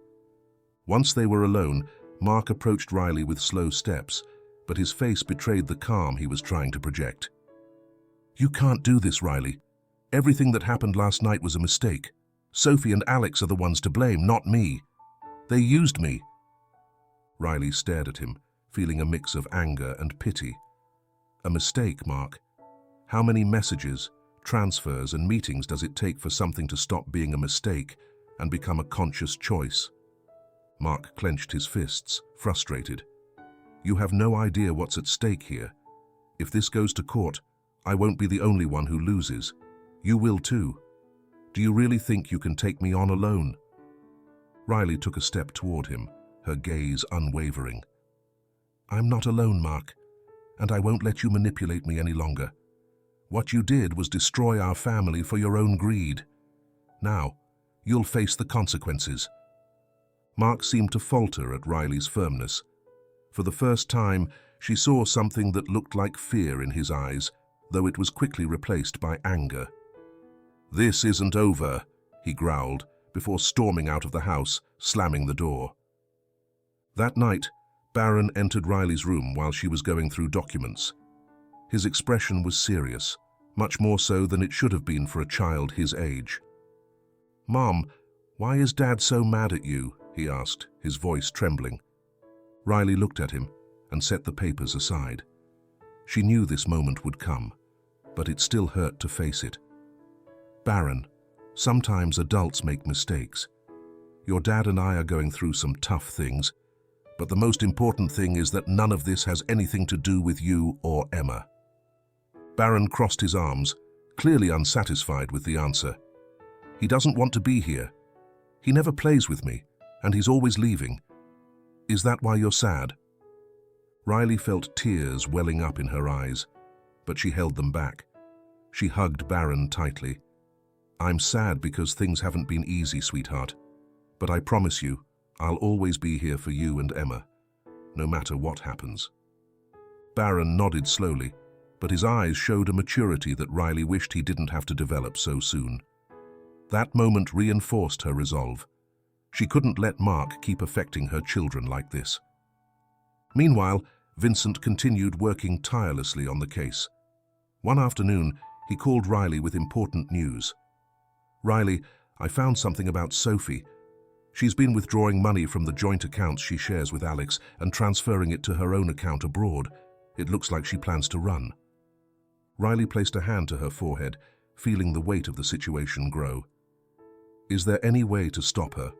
Speaker 1: Once they were alone, Mark approached Riley with slow steps, but his face betrayed the calm he was trying to project. "You can't do this, Riley. Everything that happened last night was a mistake. Sophie and Alex are the ones to blame, not me. They used me." Riley stared at him, feeling a mix of anger and pity. "A mistake, Mark? How many messages, transfers, and meetings does it take for something to stop being a mistake and become a conscious choice?" Mark clenched his fists, frustrated. "You have no idea what's at stake here. If this goes to court, I won't be the only one who loses. You will too. Do you really think you can take me on alone?" Riley took a step toward him, her gaze unwavering. "I'm not alone, Mark, and I won't let you manipulate me any longer. What you did was destroy our family for your own greed. Now, you'll face the consequences." Mark seemed to falter at Riley's firmness. For the first time, she saw something that looked like fear in his eyes, though it was quickly replaced by anger. "This isn't over," he growled, before storming out of the house, slamming the door. That night, Baron entered Riley's room while she was going through documents. His expression was serious, much more so than it should have been for a child his age. "Mom, why is Dad so mad at you?" he asked, his voice trembling. Riley looked at him and set the papers aside. She knew this moment would come, but it still hurt to face it. "Baron, sometimes adults make mistakes. Your dad and I are going through some tough things, but the most important thing is that none of this has anything to do with you or Emma." Baron crossed his arms, clearly unsatisfied with the answer. "He doesn't want to be here. He never plays with me, and he's always leaving. Is that why you're sad?" Riley felt tears welling up in her eyes, but she held them back. She hugged Baron tightly. "I'm sad because things haven't been easy, sweetheart. But I promise you, I'll always be here for you and Emma, no matter what happens." Baron nodded slowly, but his eyes showed a maturity that Riley wished he didn't have to develop so soon. That moment reinforced her resolve. She couldn't let Mark keep affecting her children like this. Meanwhile, Vincent continued working tirelessly on the case. One afternoon, he called Riley with important news. "Riley, I found something about Sophie. She's been withdrawing money from the joint accounts she shares with Alex and transferring it to her own account abroad. It looks like she plans to run. Riley placed a hand to her forehead, feeling the weight of the situation grow. Is there any way to stop her?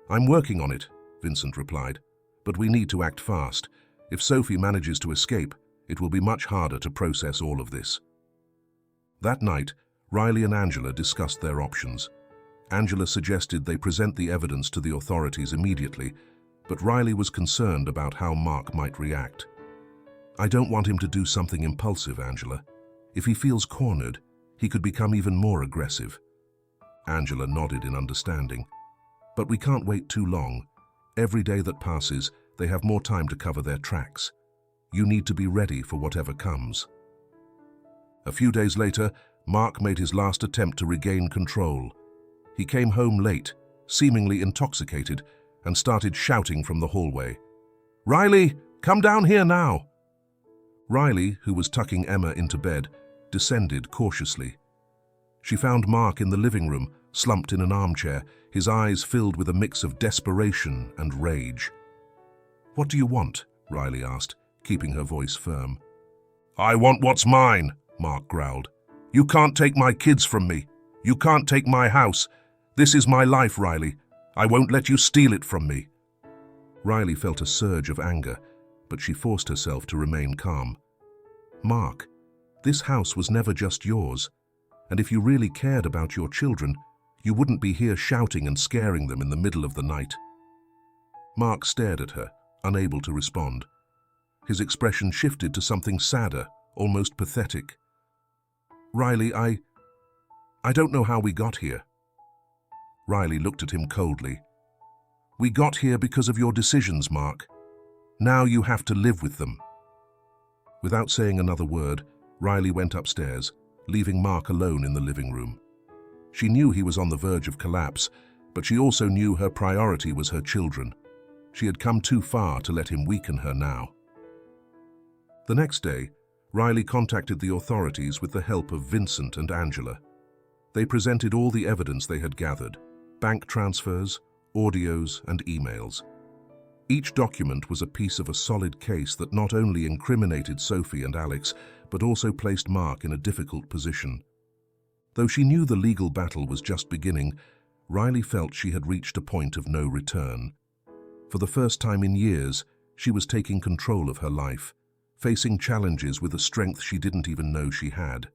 Speaker 1: I'm working on it, Vincent replied, but we need to act fast. If Sophie manages to escape, it will be much harder to process all of this. That night, Riley and Angela discussed their options. Angela suggested they present the evidence to the authorities immediately, but Riley was concerned about how Mark might react. I don't want him to do something impulsive, Angela. If he feels cornered, he could become even more aggressive. Angela nodded in understanding. But we can't wait too long. Every day that passes, they have more time to cover their tracks. You need to be ready for whatever comes. A few days later, Mark made his last attempt to regain control. He came home late, seemingly intoxicated, and started shouting from the hallway. Riley, come down here now! Riley, who was tucking Emma into bed, descended cautiously. She found Mark in the living room, slumped in an armchair, his eyes filled with a mix of desperation and rage. What do you want? Riley asked, keeping her voice firm. I want what's mine, Mark growled. You can't take my kids from me. You can't take my house. This is my life, Riley. I won't let you steal it from me. Riley felt a surge of anger, but she forced herself to remain calm. Mark, this house was never just yours, and if you really cared about your children, you wouldn't be here shouting and scaring them in the middle of the night. Mark stared at her, unable to respond. His expression shifted to something sadder, almost pathetic. Riley, I don't know how we got here. Riley looked at him coldly. We got here because of your decisions, Mark. Now you have to live with them. Without saying another word, Riley went upstairs, leaving Mark alone in the living room. She knew he was on the verge of collapse, but she also knew her priority was her children. She had come too far to let him weaken her now. The next day, Riley contacted the authorities with the help of Vincent and Angela. They presented all the evidence they had gathered: bank transfers, audios, and emails. Each document was a piece of a solid case that not only incriminated Sophie and Alex, but also placed Mark in a difficult position. Though she knew the legal battle was just beginning, Riley felt she had reached a point of no return. For the first time in years, she was taking control of her life, facing challenges with a strength she didn't even know she had.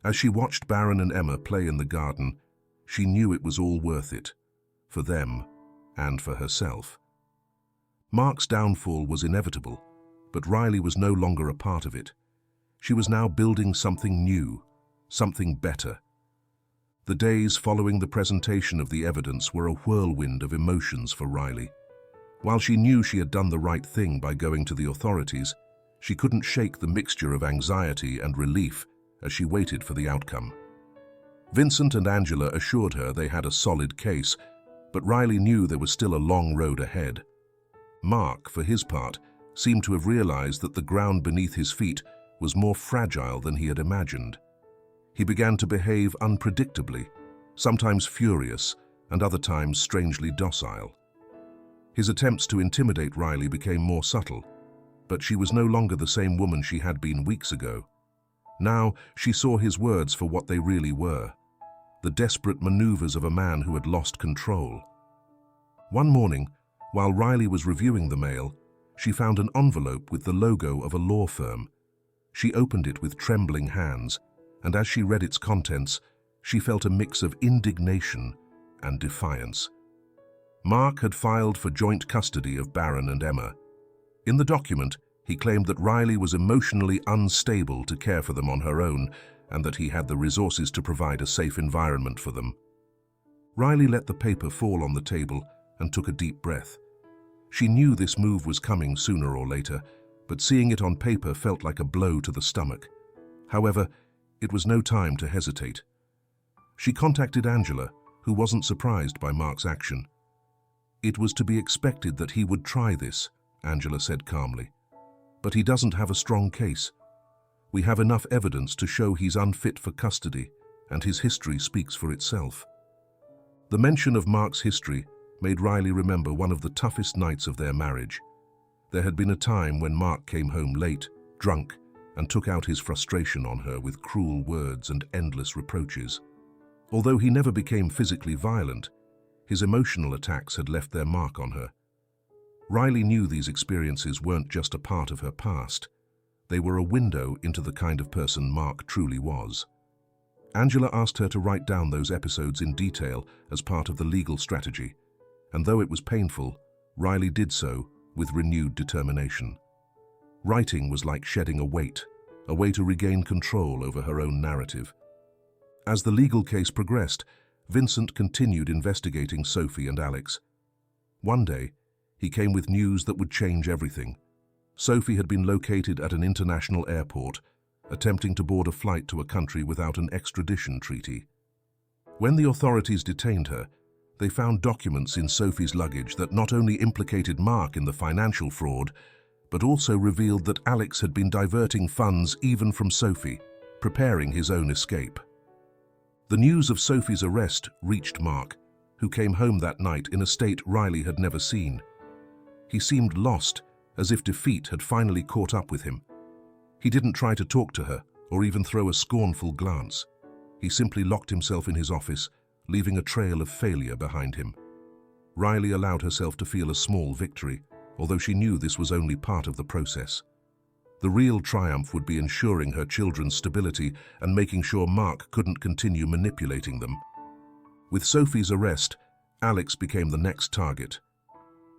Speaker 1: As she watched Baron and Emma play in the garden, she knew it was all worth it, for them and for herself. Mark's downfall was inevitable, but Riley was no longer a part of it. She was now building something new, something better. The days following the presentation of the evidence were a whirlwind of emotions for Riley. While she knew she had done the right thing by going to the authorities, she couldn't shake the mixture of anxiety and relief as she waited for the outcome. Vincent and Angela assured her they had a solid case, but Riley knew there was still a long road ahead. Mark, for his part, seemed to have realized that the ground beneath his feet was more fragile than he had imagined. He began to behave unpredictably, sometimes furious and other times strangely docile. His attempts to intimidate Riley became more subtle, but she was no longer the same woman she had been weeks ago. Now she saw his words for what they really were: the desperate maneuvers of a man who had lost control. One morning, while Riley was reviewing the mail, she found an envelope with the logo of a law firm. She opened it with trembling hands, and as she read its contents, she felt a mix of indignation and defiance. Mark had filed for joint custody of Baron and Emma. In the document, he claimed that Riley was emotionally unstable to care for them on her own, and that he had the resources to provide a safe environment for them. Riley let the paper fall on the table and took a deep breath. She knew this move was coming sooner or later, but seeing it on paper felt like a blow to the stomach. However, it was no time to hesitate. She contacted Angela, who wasn't surprised by Mark's action. It was to be expected that he would try this, Angela said calmly. But he doesn't have a strong case. We have enough evidence to show he's unfit for custody, and his history speaks for itself. The mention of Mark's history made Riley remember one of the toughest nights of their marriage. There had been a time when Mark came home late, drunk, and took out his frustration on her with cruel words and endless reproaches. Although he never became physically violent, his emotional attacks had left their mark on her. Riley knew these experiences weren't just a part of her past. They were a window into the kind of person Mark truly was. Angela asked her to write down those episodes in detail as part of the legal strategy, and though it was painful, Riley did so with renewed determination. Writing was like shedding a way to regain control over her own narrative. As the legal case progressed, Vincent continued investigating Sophie and Alex. One day, he came with news that would change everything. Sophie had been located at an international airport, attempting to board a flight to a country without an extradition treaty. When the authorities detained her, they found documents in Sophie's luggage that not only implicated Mark in the financial fraud, but also revealed that Alex had been diverting funds even from Sophie, preparing his own escape. The news of Sophie's arrest reached Mark, who came home that night in a state Riley had never seen. He seemed lost, as if defeat had finally caught up with him. He didn't try to talk to her or even throw a scornful glance. He simply locked himself in his office, leaving a trail of failure behind him. Riley allowed herself to feel a small victory, although she knew this was only part of the process. The real triumph would be ensuring her children's stability and making sure Mark couldn't continue manipulating them. With Sophie's arrest, Alex became the next target.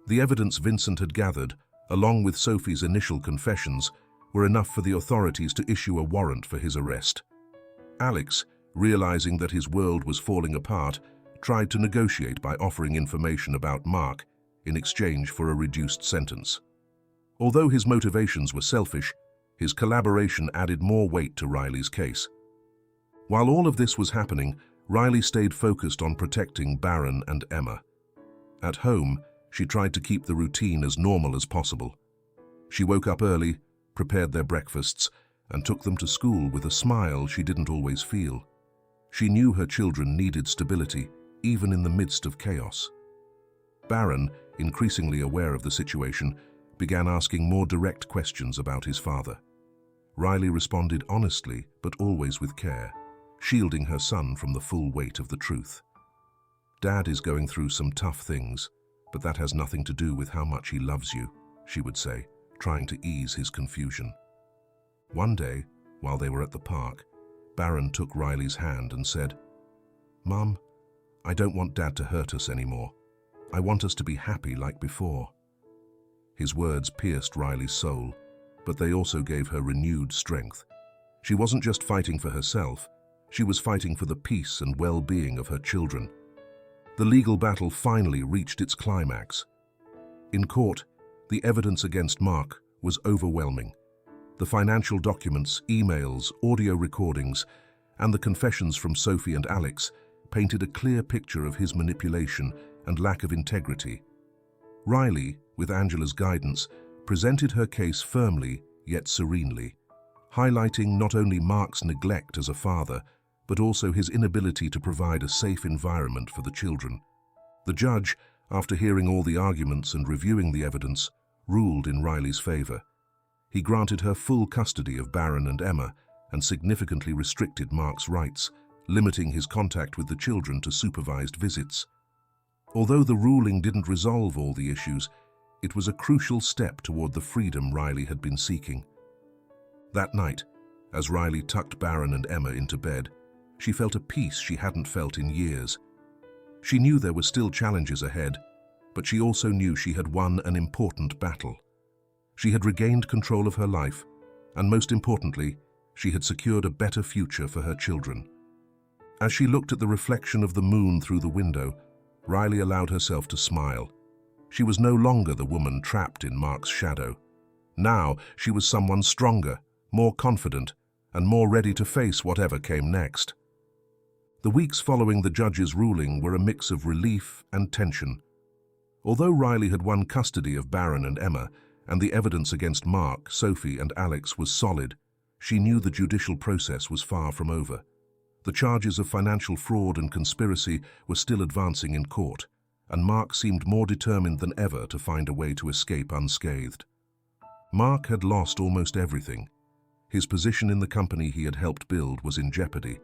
Speaker 1: The evidence Vincent had gathered, along with Sophie's initial confessions, were enough for the authorities to issue a warrant for his arrest. Alex, realizing that his world was falling apart, tried to negotiate by offering information about Mark in exchange for a reduced sentence. Although his motivations were selfish, his collaboration added more weight to Riley's case. While all of this was happening, Riley stayed focused on protecting Baron and Emma. At home, she tried to keep the routine as normal as possible. She woke up early, prepared their breakfasts, and took them to school with a smile she didn't always feel. She knew her children needed stability, even in the midst of chaos. Baron, increasingly aware of the situation, began asking more direct questions about his father. Riley responded honestly, but always with care, shielding her son from the full weight of the truth. "Dad is going through some tough things, but that has nothing to do with how much he loves you," she would say, trying to ease his confusion. One day, while they were at the park, Baron took Riley's hand and said, "Mom, I don't want Dad to hurt us anymore. I want us to be happy like before." His words pierced Riley's soul, but they also gave her renewed strength. She wasn't just fighting for herself, she was fighting for the peace and well-being of her children. The legal battle finally reached its climax. In court, the evidence against Mark was overwhelming. The financial documents, emails, audio recordings, and the confessions from Sophie and Alex painted a clear picture of his manipulation and lack of integrity. Riley, with Angela's guidance, presented her case firmly yet serenely, highlighting not only Mark's neglect as a father, but also his inability to provide a safe environment for the children. The judge, after hearing all the arguments and reviewing the evidence, ruled in Riley's favor. He granted her full custody of Baron and Emma and significantly restricted Mark's rights, limiting his contact with the children to supervised visits. Although the ruling didn't resolve all the issues, it was a crucial step toward the freedom Riley had been seeking. That night, as Riley tucked Baron and Emma into bed, she felt a peace she hadn't felt in years. She knew there were still challenges ahead, but she also knew she had won an important battle. She had regained control of her life, and most importantly, she had secured a better future for her children. As she looked at the reflection of the moon through the window, Riley allowed herself to smile. She was no longer the woman trapped in Mark's shadow. Now she was someone stronger, more confident, and more ready to face whatever came next. The weeks following the judge's ruling were a mix of relief and tension. Although Riley had won custody of Baron and Emma, and the evidence against Mark, Sophie, and Alex was solid, she knew the judicial process was far from over. The charges of financial fraud and conspiracy were still advancing in court, and Mark seemed more determined than ever to find a way to escape unscathed. Mark had lost almost everything. His position in the company he had helped build was in jeopardy,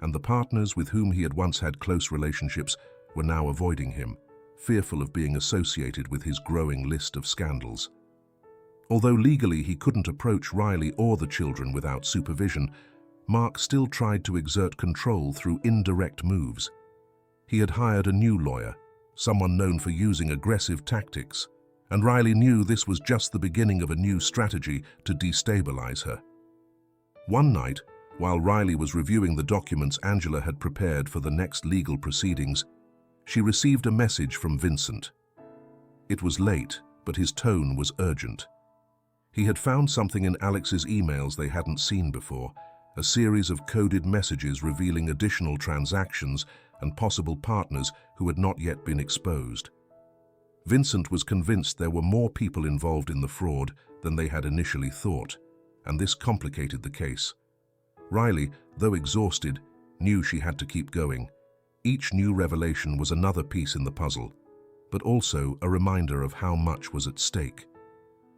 Speaker 1: and the partners with whom he had once had close relationships were now avoiding him, fearful of being associated with his growing list of scandals. Although legally he couldn't approach Riley or the children without supervision, Mark still tried to exert control through indirect moves. He had hired a new lawyer, someone known for using aggressive tactics, and Riley knew this was just the beginning of a new strategy to destabilize her. One night, while Riley was reviewing the documents Angela had prepared for the next legal proceedings, she received a message from Vincent. It was late, but his tone was urgent. He had found something in Alex's emails they hadn't seen before, a series of coded messages revealing additional transactions and possible partners who had not yet been exposed. Vincent was convinced there were more people involved in the fraud than they had initially thought, and this complicated the case. Riley, though exhausted, knew she had to keep going. Each new revelation was another piece in the puzzle, but also a reminder of how much was at stake.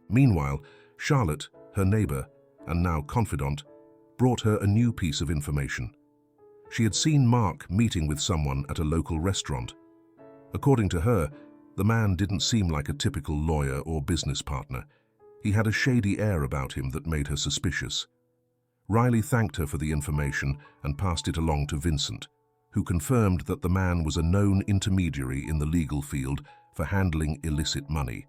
Speaker 1: Meanwhile, Charlotte, her neighbor, and now confidant, brought her a new piece of information. She had seen Mark meeting with someone at a local restaurant. According to her, the man didn't seem like a typical lawyer or business partner. He had a shady air about him that made her suspicious. Riley thanked her for the information and passed it along to Vincent, who confirmed that the man was a known intermediary in the legal field for handling illicit money.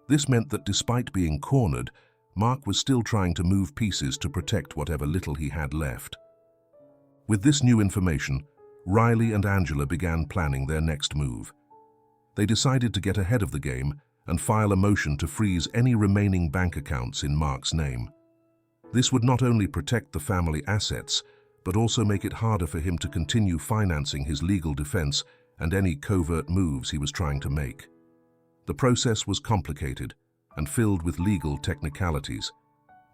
Speaker 1: This meant that despite being cornered, Mark was still trying to move pieces to protect whatever little he had left. With this new information, Riley and Angela began planning their next move. They decided to get ahead of the game and file a motion to freeze any remaining bank accounts in Mark's name. This would not only protect the family assets, but also make it harder for him to continue financing his legal defense and any covert moves he was trying to make. The process was complicated and filled with legal technicalities,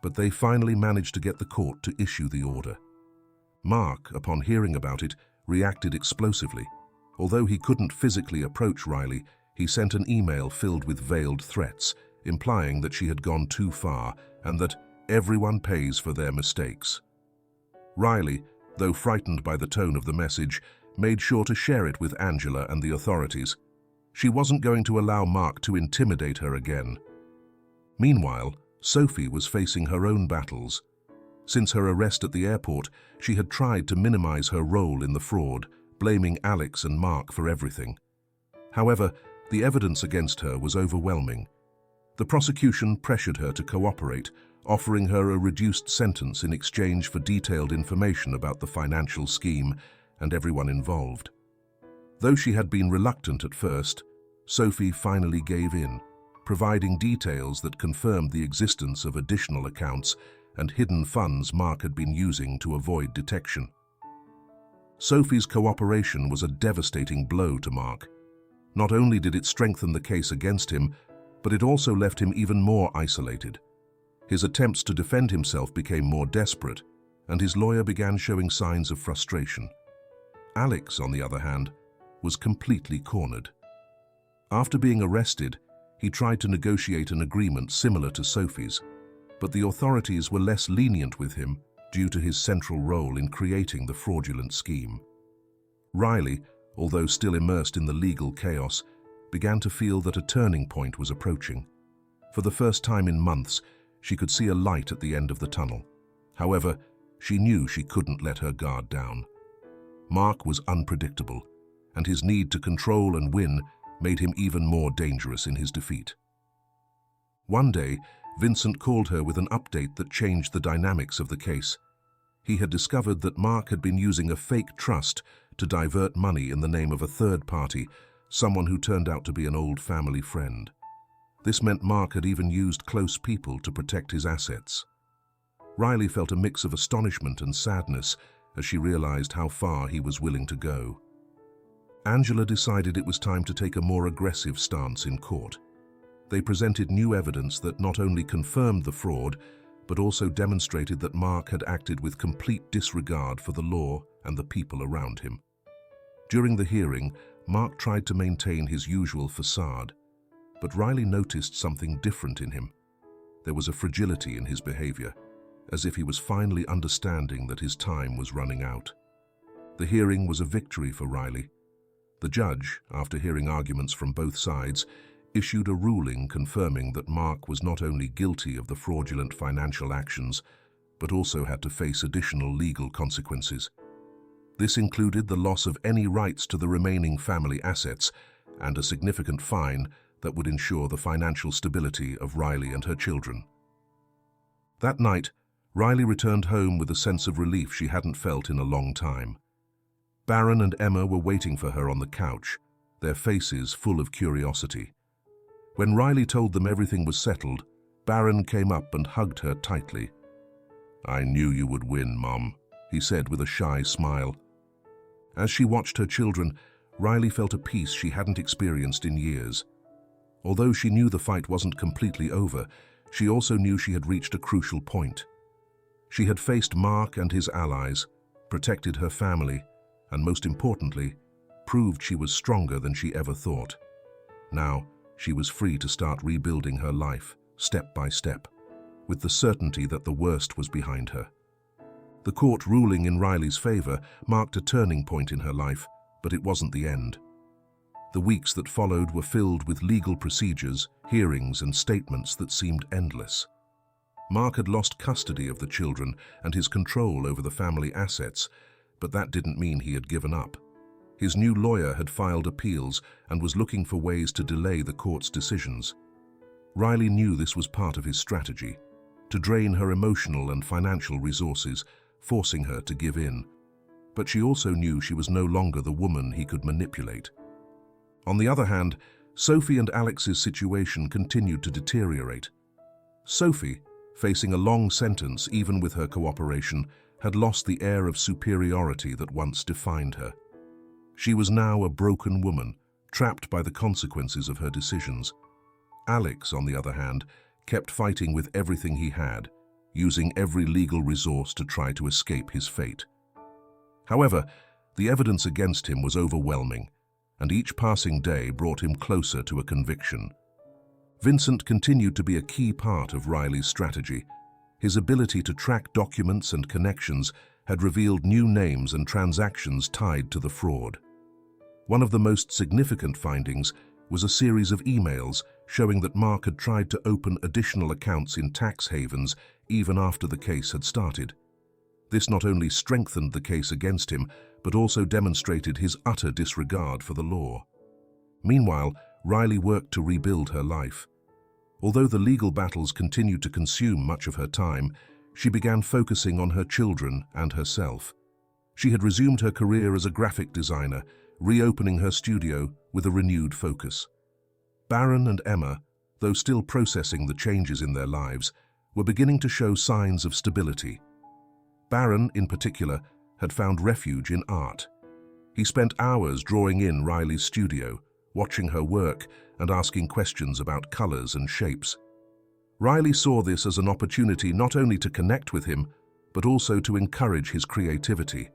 Speaker 1: but they finally managed to get the court to issue the order. Mark, upon hearing about it, reacted explosively. Although he couldn't physically approach Riley, he sent an email filled with veiled threats, implying that she had gone too far and that everyone pays for their mistakes. Riley, though frightened by the tone of the message, made sure to share it with Angela and the authorities. She wasn't going to allow Mark to intimidate her again. Meanwhile, Sophie was facing her own battles. Since her arrest at the airport, she had tried to minimize her role in the fraud, blaming Alex and Mark for everything. However, the evidence against her was overwhelming. The prosecution pressured her to cooperate, offering her a reduced sentence in exchange for detailed information about the financial scheme and everyone involved. Though she had been reluctant at first, Sophie finally gave in, providing details that confirmed the existence of additional accounts and hidden funds Mark had been using to avoid detection. Sophie's cooperation was a devastating blow to Mark. Not only did it strengthen the case against him, but it also left him even more isolated. His attempts to defend himself became more desperate, and his lawyer began showing signs of frustration. Alex, on the other hand, was completely cornered. After being arrested, he tried to negotiate an agreement similar to Sophie's, but the authorities were less lenient with him due to his central role in creating the fraudulent scheme. Riley, although still immersed in the legal chaos, began to feel that a turning point was approaching. For the first time in months, she could see a light at the end of the tunnel. However, she knew she couldn't let her guard down. Mark was unpredictable, and his need to control and win made him even more dangerous in his defeat. One day, Vincent called her with an update that changed the dynamics of the case. He had discovered that Mark had been using a fake trust to divert money in the name of a third party, someone who turned out to be an old family friend. This meant Mark had even used close people to protect his assets. Riley felt a mix of astonishment and sadness as she realized how far he was willing to go. Angela decided it was time to take a more aggressive stance in court. They presented new evidence that not only confirmed the fraud, but also demonstrated that Mark had acted with complete disregard for the law and the people around him. During the hearing, Mark tried to maintain his usual facade, but Riley noticed something different in him. There was a fragility in his behavior, as if he was finally understanding that his time was running out. The hearing was a victory for Riley. The judge, after hearing arguments from both sides, issued a ruling confirming that Mark was not only guilty of the fraudulent financial actions, but also had to face additional legal consequences. This included the loss of any rights to the remaining family assets and a significant fine that would ensure the financial stability of Riley and her children. That night, Riley returned home with a sense of relief she hadn't felt in a long time. Baron and Emma were waiting for her on the couch, their faces full of curiosity. When Riley told them everything was settled, Baron came up and hugged her tightly. "I knew you would win, Mom," he said with a shy smile. As she watched her children, Riley felt a peace she hadn't experienced in years. Although she knew the fight wasn't completely over, she also knew she had reached a crucial point. She had faced Mark and his allies, protected her family, and most importantly, proved she was stronger than she ever thought. Now, she was free to start rebuilding her life, step by step, with the certainty that the worst was behind her. The court ruling in Riley's favor marked a turning point in her life, but it wasn't the end. The weeks that followed were filled with legal procedures, hearings, and statements that seemed endless. Mark had lost custody of the children and his control over the family assets, but that didn't mean he had given up. His new lawyer had filed appeals and was looking for ways to delay the court's decisions. Riley knew this was part of his strategy, to drain her emotional and financial resources, forcing her to give in. But she also knew she was no longer the woman he could manipulate. On the other hand, Sophie and Alex's situation continued to deteriorate. Sophie, facing a long sentence even with her cooperation, had lost the air of superiority that once defined her. She was now a broken woman, trapped by the consequences of her decisions. Alex, on the other hand, kept fighting with everything he had, using every legal resource to try to escape his fate. However, the evidence against him was overwhelming, and each passing day brought him closer to a conviction. Vincent continued to be a key part of Riley's strategy. His ability to track documents and connections had revealed new names and transactions tied to the fraud. One of the most significant findings was a series of emails showing that Mark had tried to open additional accounts in tax havens even after the case had started. This not only strengthened the case against him, but also demonstrated his utter disregard for the law. Meanwhile, Riley worked to rebuild her life. Although the legal battles continued to consume much of her time, she began focusing on her children and herself. She had resumed her career as a graphic designer, reopening her studio with a renewed focus. Baron and Emma, though still processing the changes in their lives, were beginning to show signs of stability. Baron, in particular, had found refuge in art. He spent hours drawing in Riley's studio, watching her work and asking questions about colors and shapes. Riley saw this as an opportunity not only to connect with him, but also to encourage his creativity.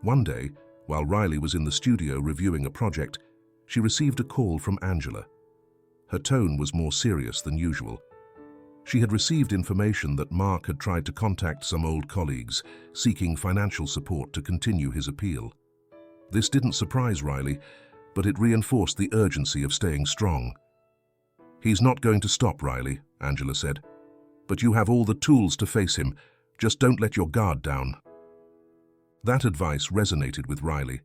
Speaker 1: One day, while Riley was in the studio reviewing a project, she received a call from Angela. Her tone was more serious than usual. She had received information that Mark had tried to contact some old colleagues, seeking financial support to continue his appeal. This didn't surprise Riley, but it reinforced the urgency of staying strong. "He's not going to stop, Riley," Angela said. "But you have all the tools to face him. Just don't let your guard down." That advice resonated with Riley.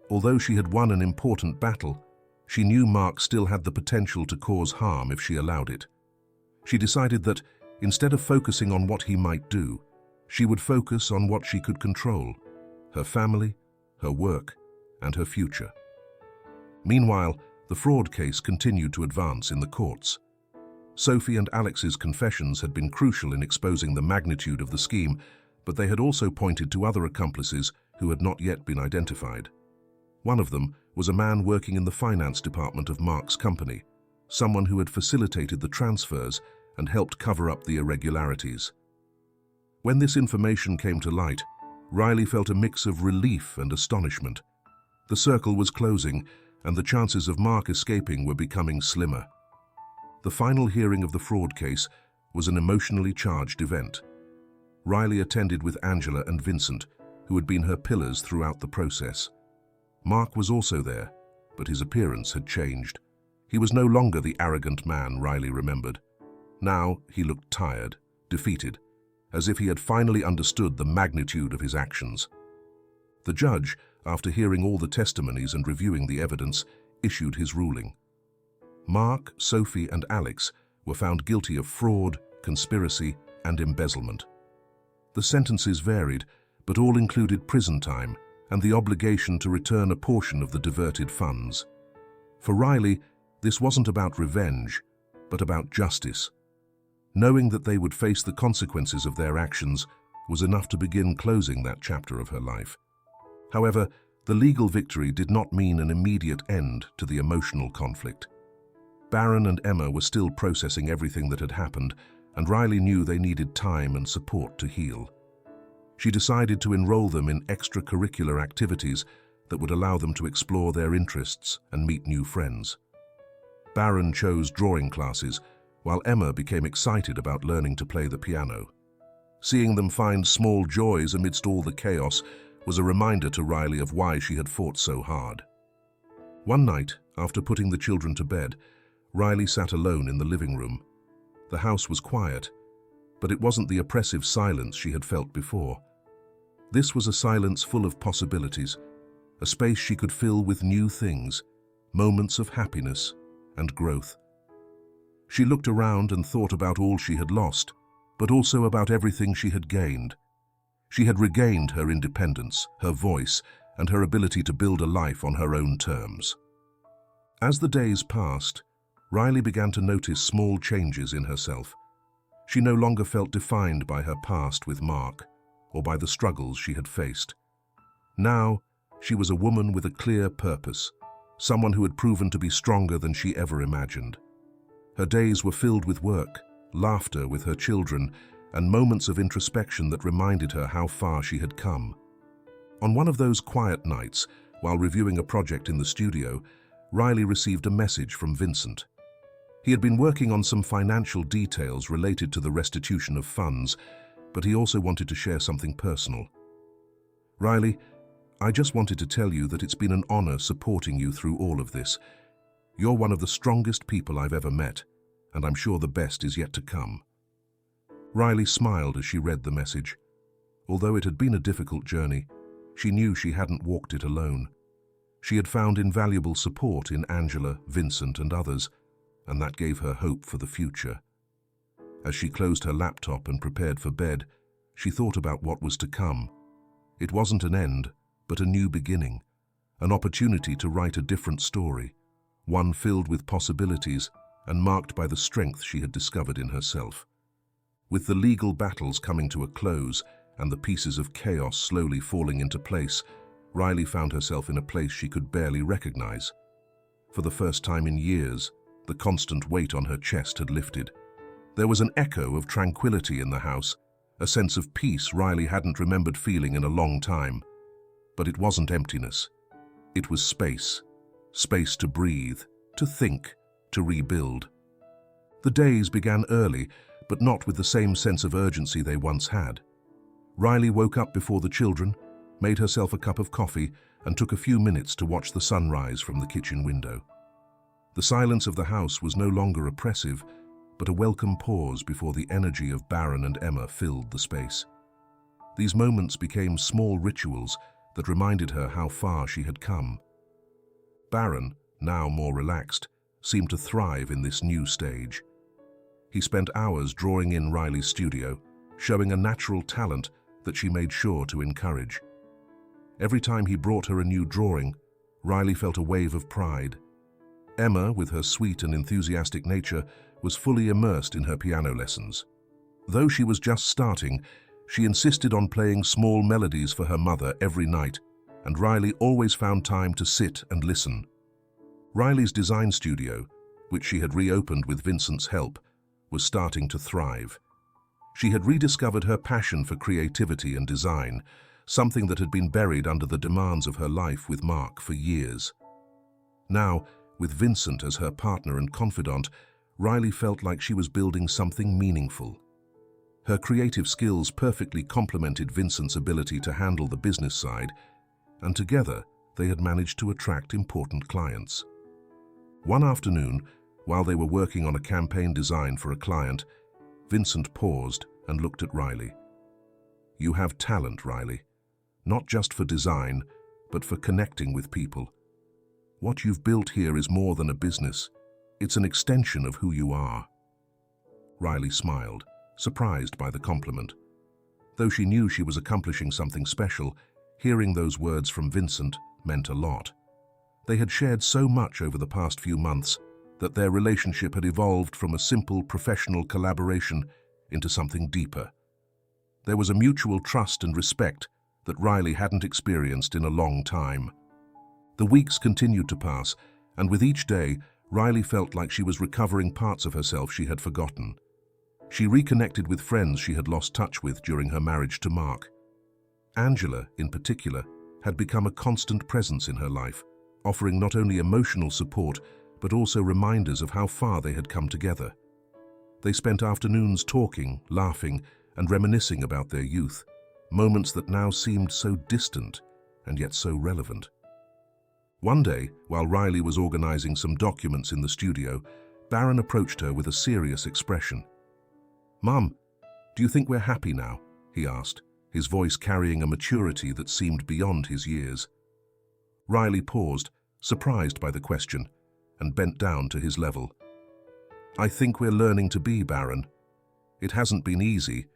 Speaker 1: Although she had won an important battle, she knew Mark still had the potential to cause harm if she allowed it. She decided that, instead of focusing on what he might do, she would focus on what she could control: her family, her work, and her future. Meanwhile, the fraud case continued to advance in the courts. Sophie and Alex's confessions had been crucial in exposing the magnitude of the scheme, but they had also pointed to other accomplices who had not yet been identified. One of them was a man working in the finance department of Mark's company, someone who had facilitated the transfers and helped cover up the irregularities. When this information came to light, Riley felt a mix of relief and astonishment. The circle was closing, and the chances of Mark escaping were becoming slimmer. The final hearing of the fraud case was an emotionally charged event. Riley attended with Angela and Vincent, who had been her pillars throughout the process. Mark was also there, but his appearance had changed. He was no longer the arrogant man Riley remembered. Now he looked tired, defeated, as if he had finally understood the magnitude of his actions. The judge, after hearing all the testimonies and reviewing the evidence, issued his ruling. Mark, Sophie, and Alex were found guilty of fraud, conspiracy, and embezzlement. The sentences varied, but all included prison time and the obligation to return a portion of the diverted funds. For Riley, this wasn't about revenge, but about justice. Knowing that they would face the consequences of their actions was enough to begin closing that chapter of her life. However, the legal victory did not mean an immediate end to the emotional conflict. Baron and Emma were still processing everything that had happened, and Riley knew they needed time and support to heal. She decided to enroll them in extracurricular activities that would allow them to explore their interests and meet new friends. Baron chose drawing classes, while Emma became excited about learning to play the piano. Seeing them find small joys amidst all the chaos was a reminder to Riley of why she had fought so hard. One night, after putting the children to bed, Riley sat alone in the living room. The house was quiet, but it wasn't the oppressive silence she had felt before. This was a silence full of possibilities, a space she could fill with new things, moments of happiness and growth. She looked around and thought about all she had lost, but also about everything she had gained. She had regained her independence, her voice, and her ability to build a life on her own terms. As the days passed, Riley began to notice small changes in herself. She no longer felt defined by her past with Mark or by the struggles she had faced. Now, she was a woman with a clear purpose, someone who had proven to be stronger than she ever imagined. Her days were filled with work, laughter with her children, and moments of introspection that reminded her how far she had come. On one of those quiet nights, while reviewing a project in the studio, Riley received a message from Vincent. He had been working on some financial details related to the restitution of funds, but he also wanted to share something personal. "Riley, I just wanted to tell you that it's been an honor supporting you through all of this. You're one of the strongest people I've ever met, and I'm sure the best is yet to come." Riley smiled as she read the message. Although it had been a difficult journey, she knew she hadn't walked it alone. She had found invaluable support in Angela, Vincent, and others, and that gave her hope for the future. As she closed her laptop and prepared for bed, she thought about what was to come. It wasn't an end, but a new beginning, an opportunity to write a different story, one filled with possibilities and marked by the strength she had discovered in herself. With the legal battles coming to a close and the pieces of chaos slowly falling into place, Riley found herself in a place she could barely recognize. For the first time in years, the constant weight on her chest had lifted. There was an echo of tranquility in the house, a sense of peace Riley hadn't remembered feeling in a long time. But it wasn't emptiness. It was space. Space to breathe, to think, to rebuild. The days began early, but not with the same sense of urgency they once had. Riley woke up before the children, made herself a cup of coffee, and took a few minutes to watch the sunrise from the kitchen window. The silence of the house was no longer oppressive, but a welcome pause before the energy of Baron and Emma filled the space. These moments became small rituals that reminded her how far she had come. Baron, now more relaxed, seemed to thrive in this new stage. He spent hours drawing in Riley's studio, showing a natural talent that she made sure to encourage. Every time he brought her a new drawing, Riley felt a wave of pride. Emma, with her sweet and enthusiastic nature, was fully immersed in her piano lessons. Though she was just starting, she insisted on playing small melodies for her mother every night, and Riley always found time to sit and listen. Riley's design studio, which she had reopened with Vincent's help, was starting to thrive. She had rediscovered her passion for creativity and design, something that had been buried under the demands of her life with Mark for years. Now, with Vincent as her partner and confidant, Riley felt like she was building something meaningful. Her creative skills perfectly complemented Vincent's ability to handle the business side, and together they had managed to attract important clients. One afternoon, while they were working on a campaign design for a client, Vincent paused and looked at Riley. "You have talent, Riley, not just for design, but for connecting with people. What you've built here is more than a business. It's an extension of who you are." Riley smiled, surprised by the compliment. Though she knew she was accomplishing something special, hearing those words from Vincent meant a lot. They had shared so much over the past few months that their relationship had evolved from a simple professional collaboration into something deeper. There was a mutual trust and respect that Riley hadn't experienced in a long time. The weeks continued to pass, and with each day, Riley felt like she was recovering parts of herself she had forgotten. She reconnected with friends she had lost touch with during her marriage to Mark. Angela, in particular, had become a constant presence in her life, offering not only emotional support, but also reminders of how far they had come together. They spent afternoons talking, laughing, and reminiscing about their youth, moments that now seemed so distant and yet so relevant. One day, while Riley was organizing some documents in the studio, Baron approached her with a serious expression. "Mum, do you think we're happy now?" he asked, his voice carrying a maturity that seemed beyond his years. Riley paused, surprised by the question, and bent down to his level. "I think we're learning to be, Baron. It hasn't been easy,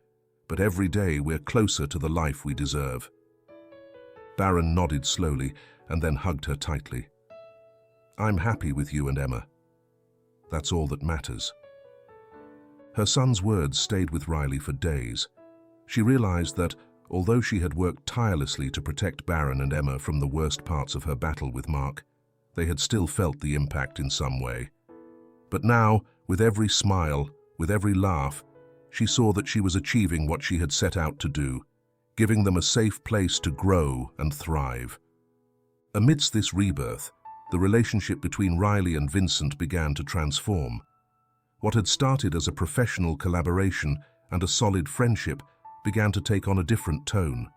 Speaker 1: but every day we're closer to the life we deserve." Baron nodded slowly and then hugged her tightly. "I'm happy with you and Emma. That's all that matters." Her son's words stayed with Riley for days. She realized that, although she had worked tirelessly to protect Baron and Emma from the worst parts of her battle with Mark, they had still felt the impact in some way. But now, with every smile, with every laugh, she saw that she was achieving what she had set out to do, giving them a safe place to grow and thrive. Amidst this rebirth, the relationship between Riley and Vincent began to transform. What had started as a professional collaboration and a solid friendship began to take on a different tone.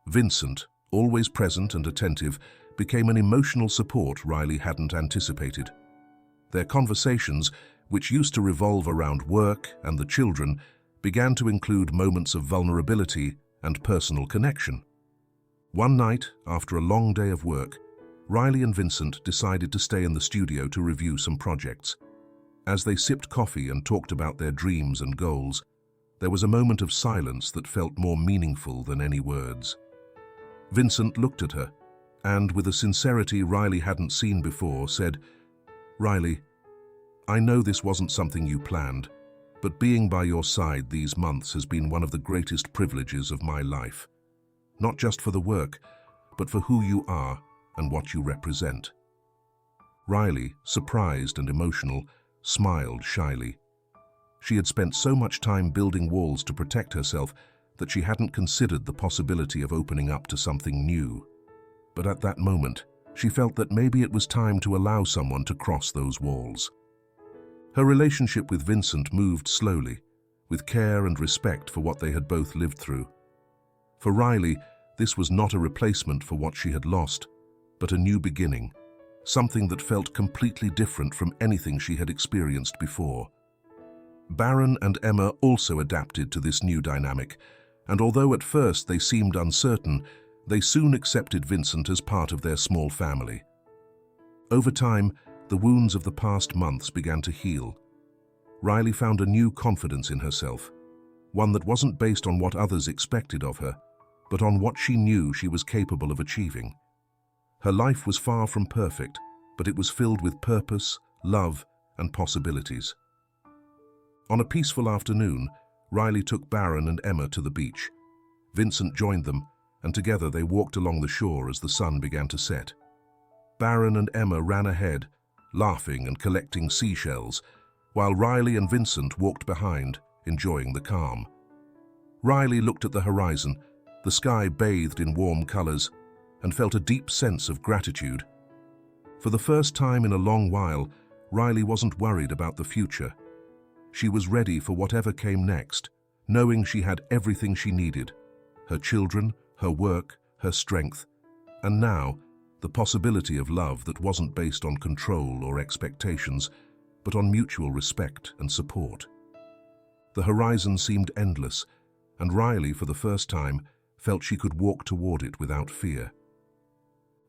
Speaker 1: Vincent, always present and attentive, became an emotional support Riley hadn't anticipated. Their conversations, which used to revolve around work and the children, began to include moments of vulnerability and personal connection. One night, after a long day of work, Riley and Vincent decided to stay in the studio to review some projects. As they sipped coffee and talked about their dreams and goals, there was a moment of silence that felt more meaningful than any words. Vincent looked at her, and with a sincerity Riley hadn't seen before, said, "Riley, I know this wasn't something you planned, but being by your side these months has been one of the greatest privileges of my life. Not just for the work, but for who you are and what you represent." Riley, surprised and emotional, smiled shyly. She had spent so much time building walls to protect herself that she hadn't considered the possibility of opening up to something new. But at that moment, she felt that maybe it was time to allow someone to cross those walls. Her relationship with Vincent moved slowly, with care and respect for what they had both lived through. For Riley, this was not a replacement for what she had lost, but a new beginning, something that felt completely different from anything she had experienced before. Baron and Emma also adapted to this new dynamic, and although at first they seemed uncertain, they soon accepted Vincent as part of their small family. Over time, the wounds of the past months began to heal. Riley found a new confidence in herself, one that wasn't based on what others expected of her, but on what she knew she was capable of achieving. Her life was far from perfect, but it was filled with purpose, love, and possibilities. On a peaceful afternoon, Riley took Baron and Emma to the beach. Vincent joined them, and together they walked along the shore as the sun began to set. Baron and Emma ran ahead, laughing and collecting seashells, while Riley and Vincent walked behind, enjoying the calm. Riley looked at the horizon, The sky bathed in warm colors and felt a deep sense of gratitude. For the first time in a long while, Riley wasn't worried about the future. She was ready for whatever came next, knowing she had everything she needed: her children, her work, her strength, and now, the possibility of love that wasn't based on control or expectations, but on mutual respect and support. The horizon seemed endless, and Riley, for the first time, felt she could walk toward it without fear.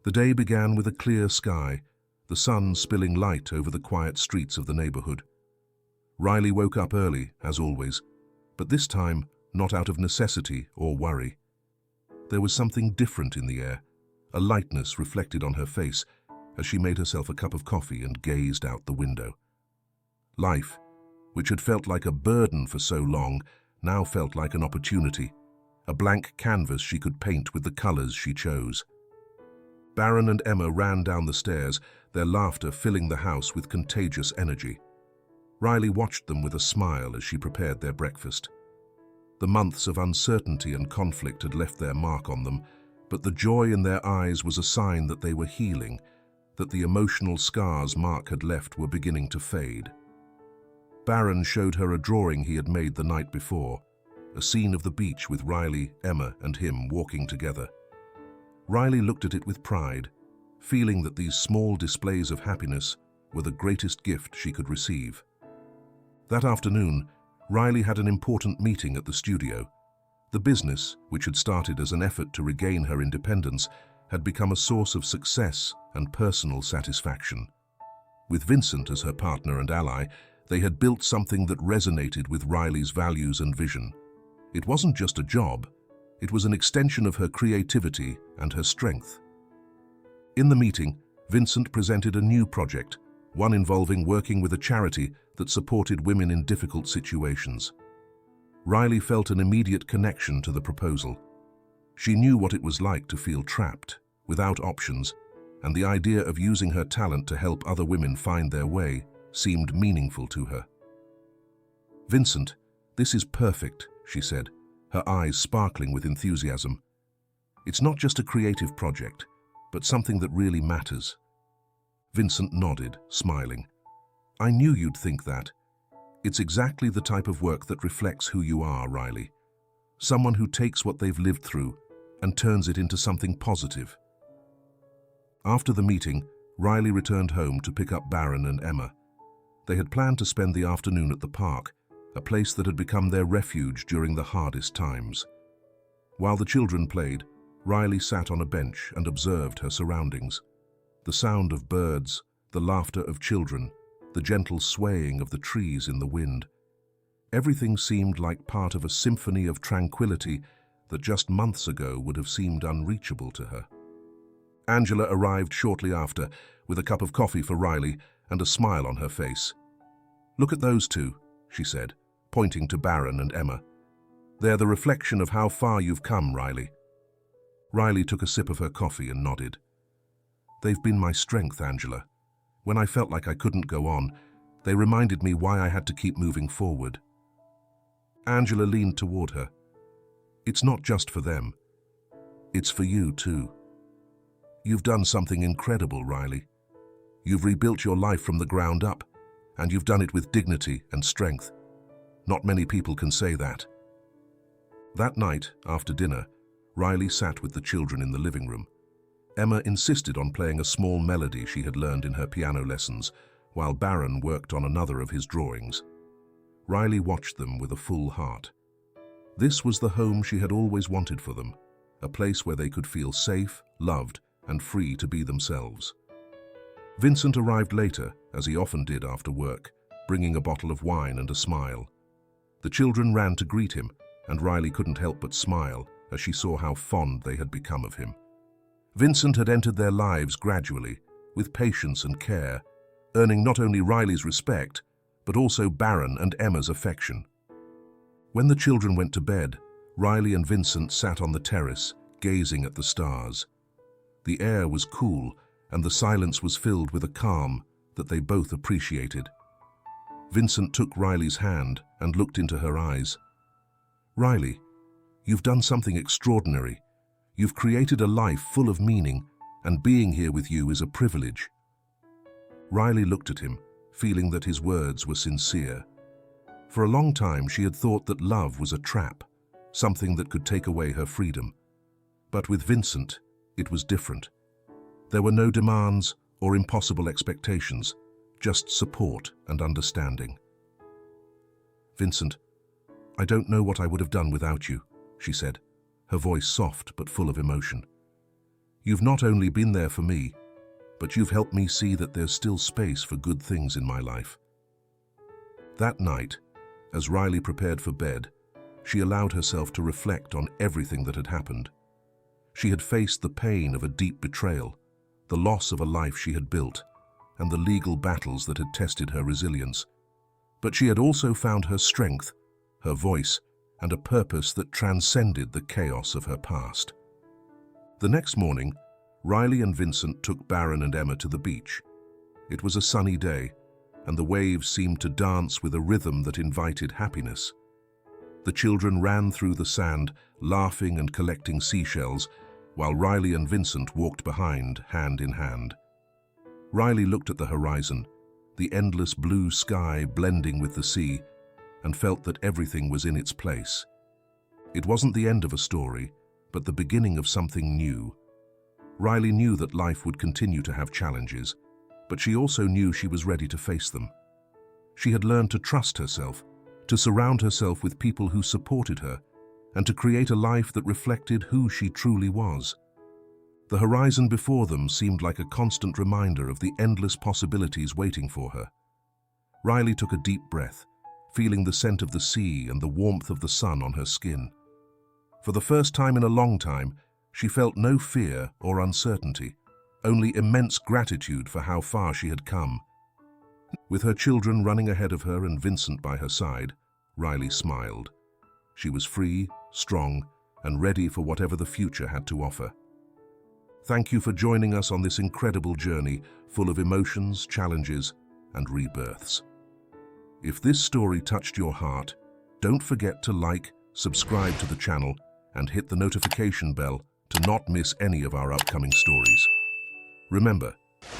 Speaker 1: The day began with a clear sky, the sun spilling light over the quiet streets of the neighborhood. Riley woke up early, as always, but this time not out of necessity or worry. There was something different in the air, a lightness reflected on her face as she made herself a cup of coffee and gazed out the window. Life, which had felt like a burden for so long, now felt like an opportunity, a blank canvas she could paint with the colors she chose. Baron and Emma ran down the stairs, their laughter filling the house with contagious energy. Riley watched them with a smile as she prepared their breakfast. The months of uncertainty and conflict had left their mark on them, but the joy in their eyes was a sign that they were healing, that the emotional scars Mark had left were beginning to fade. Baron showed her a drawing he had made the night before, a scene of the beach with Riley, Emma, and him walking together. Riley looked at it with pride, feeling that these small displays of happiness were the greatest gift she could receive. That afternoon, Riley had an important meeting at the studio. The business, which had started as an effort to regain her independence, had become a source of success and personal satisfaction. With Vincent as her partner and ally, they had built something that resonated with Riley's values and vision. It wasn't just a job, it was an extension of her creativity and her strength. In the meeting, Vincent presented a new project, one involving working with a charity that supported women in difficult situations. Riley felt an immediate connection to the proposal. She knew what it was like to feel trapped, without options, and the idea of using her talent to help other women find their way seemed meaningful to her. "Vincent, this is perfect," she said, her eyes sparkling with enthusiasm. "It's not just a creative project, but something that really matters." Vincent nodded, smiling. "I knew you'd think that. It's exactly the type of work that reflects who you are, Riley. Someone who takes what they've lived through and turns it into something positive." After the meeting, Riley returned home to pick up Baron and Emma. They had planned to spend the afternoon at the park, a place that had become their refuge during the hardest times. While the children played, Riley sat on a bench and observed her surroundings. The sound of birds, the laughter of children, the gentle swaying of the trees in the wind. Everything seemed like part of a symphony of tranquility that just months ago would have seemed unreachable to her. Angela arrived shortly after, with a cup of coffee for Riley and a smile on her face. "Look at those two," she said, pointing to Baron and Emma. "They're the reflection of how far you've come, Riley." Riley took a sip of her coffee and nodded. "They've been my strength, Angela. When I felt like I couldn't go on, they reminded me why I had to keep moving forward." Angela leaned toward her. "It's not just for them. It's for you, too. You've done something incredible, Riley. You've rebuilt your life from the ground up, and you've done it with dignity and strength. Not many people can say that." That night, after dinner, Riley sat with the children in the living room. Emma insisted on playing a small melody she had learned in her piano lessons, while Baron worked on another of his drawings. Riley watched them with a full heart. This was the home she had always wanted for them, a place where they could feel safe, loved, and free to be themselves. Vincent arrived later, as he often did after work, bringing a bottle of wine and a smile. The children ran to greet him, and Riley couldn't help but smile as she saw how fond they had become of him. Vincent had entered their lives gradually, with patience and care, earning not only Riley's respect, but also Baron and Emma's affection. When the children went to bed, Riley and Vincent sat on the terrace, gazing at the stars. The air was cool, and the silence was filled with a calm that they both appreciated. Vincent took Riley's hand and looked into her eyes. "Riley, You've done something extraordinary. You've created a life full of meaning, and being here with you is a privilege." Riley looked at him, feeling that his words were sincere. For a long time, she had thought that love was a trap, something that could take away her freedom. But with Vincent, it was different. There were no demands or impossible expectations, just support and understanding. "Vincent, I don't know what I would have done without you," she said, her voice soft but full of emotion. "You've not only been there for me, but you've helped me see that there's still space for good things in my life." That night, as Riley prepared for bed, she allowed herself to reflect on everything that had happened. She had faced the pain of a deep betrayal, the loss of a life she had built, and the legal battles that had tested her resilience. But she had also found her strength, her voice, and a purpose that transcended the chaos of her past. The next morning, Riley and Vincent took Baron and Emma to the beach. It was a sunny day, and the waves seemed to dance with a rhythm that invited happiness. The children ran through the sand, laughing and collecting seashells, while Riley and Vincent walked behind, hand in hand. Riley looked at the horizon, the endless blue sky blending with the sea, and felt that everything was in its place. It wasn't the end of a story, but the beginning of something new. Riley knew that life would continue to have challenges, but she also knew she was ready to face them. She had learned to trust herself, to surround herself with people who supported her, and to create a life that reflected who she truly was. The horizon before them seemed like a constant reminder of the endless possibilities waiting for her. Riley took a deep breath, feeling the scent of the sea and the warmth of the sun on her skin. For the first time in a long time, she felt no fear or uncertainty, only immense gratitude for how far she had come. With her children running ahead of her and Vincent by her side, Riley smiled. She was free, strong, and ready for whatever the future had to offer. Thank you for joining us on this incredible journey, full of emotions, challenges, and rebirths. If this story touched your heart, don't forget to like, subscribe to the channel, and hit the notification bell to not miss any of our upcoming stories. Remember,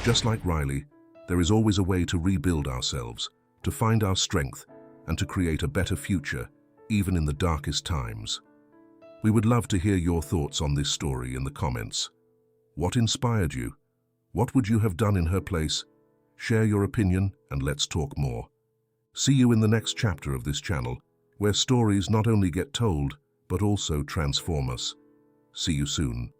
Speaker 1: just like Riley, there is always a way to rebuild ourselves, to find our strength, and to create a better future, even in the darkest times. We would love to hear your thoughts on this story in the comments. What inspired you? What would you have done in her place? Share your opinion and let's talk more. See you in the next chapter of this channel, where stories not only get told, but also transform us. See you soon.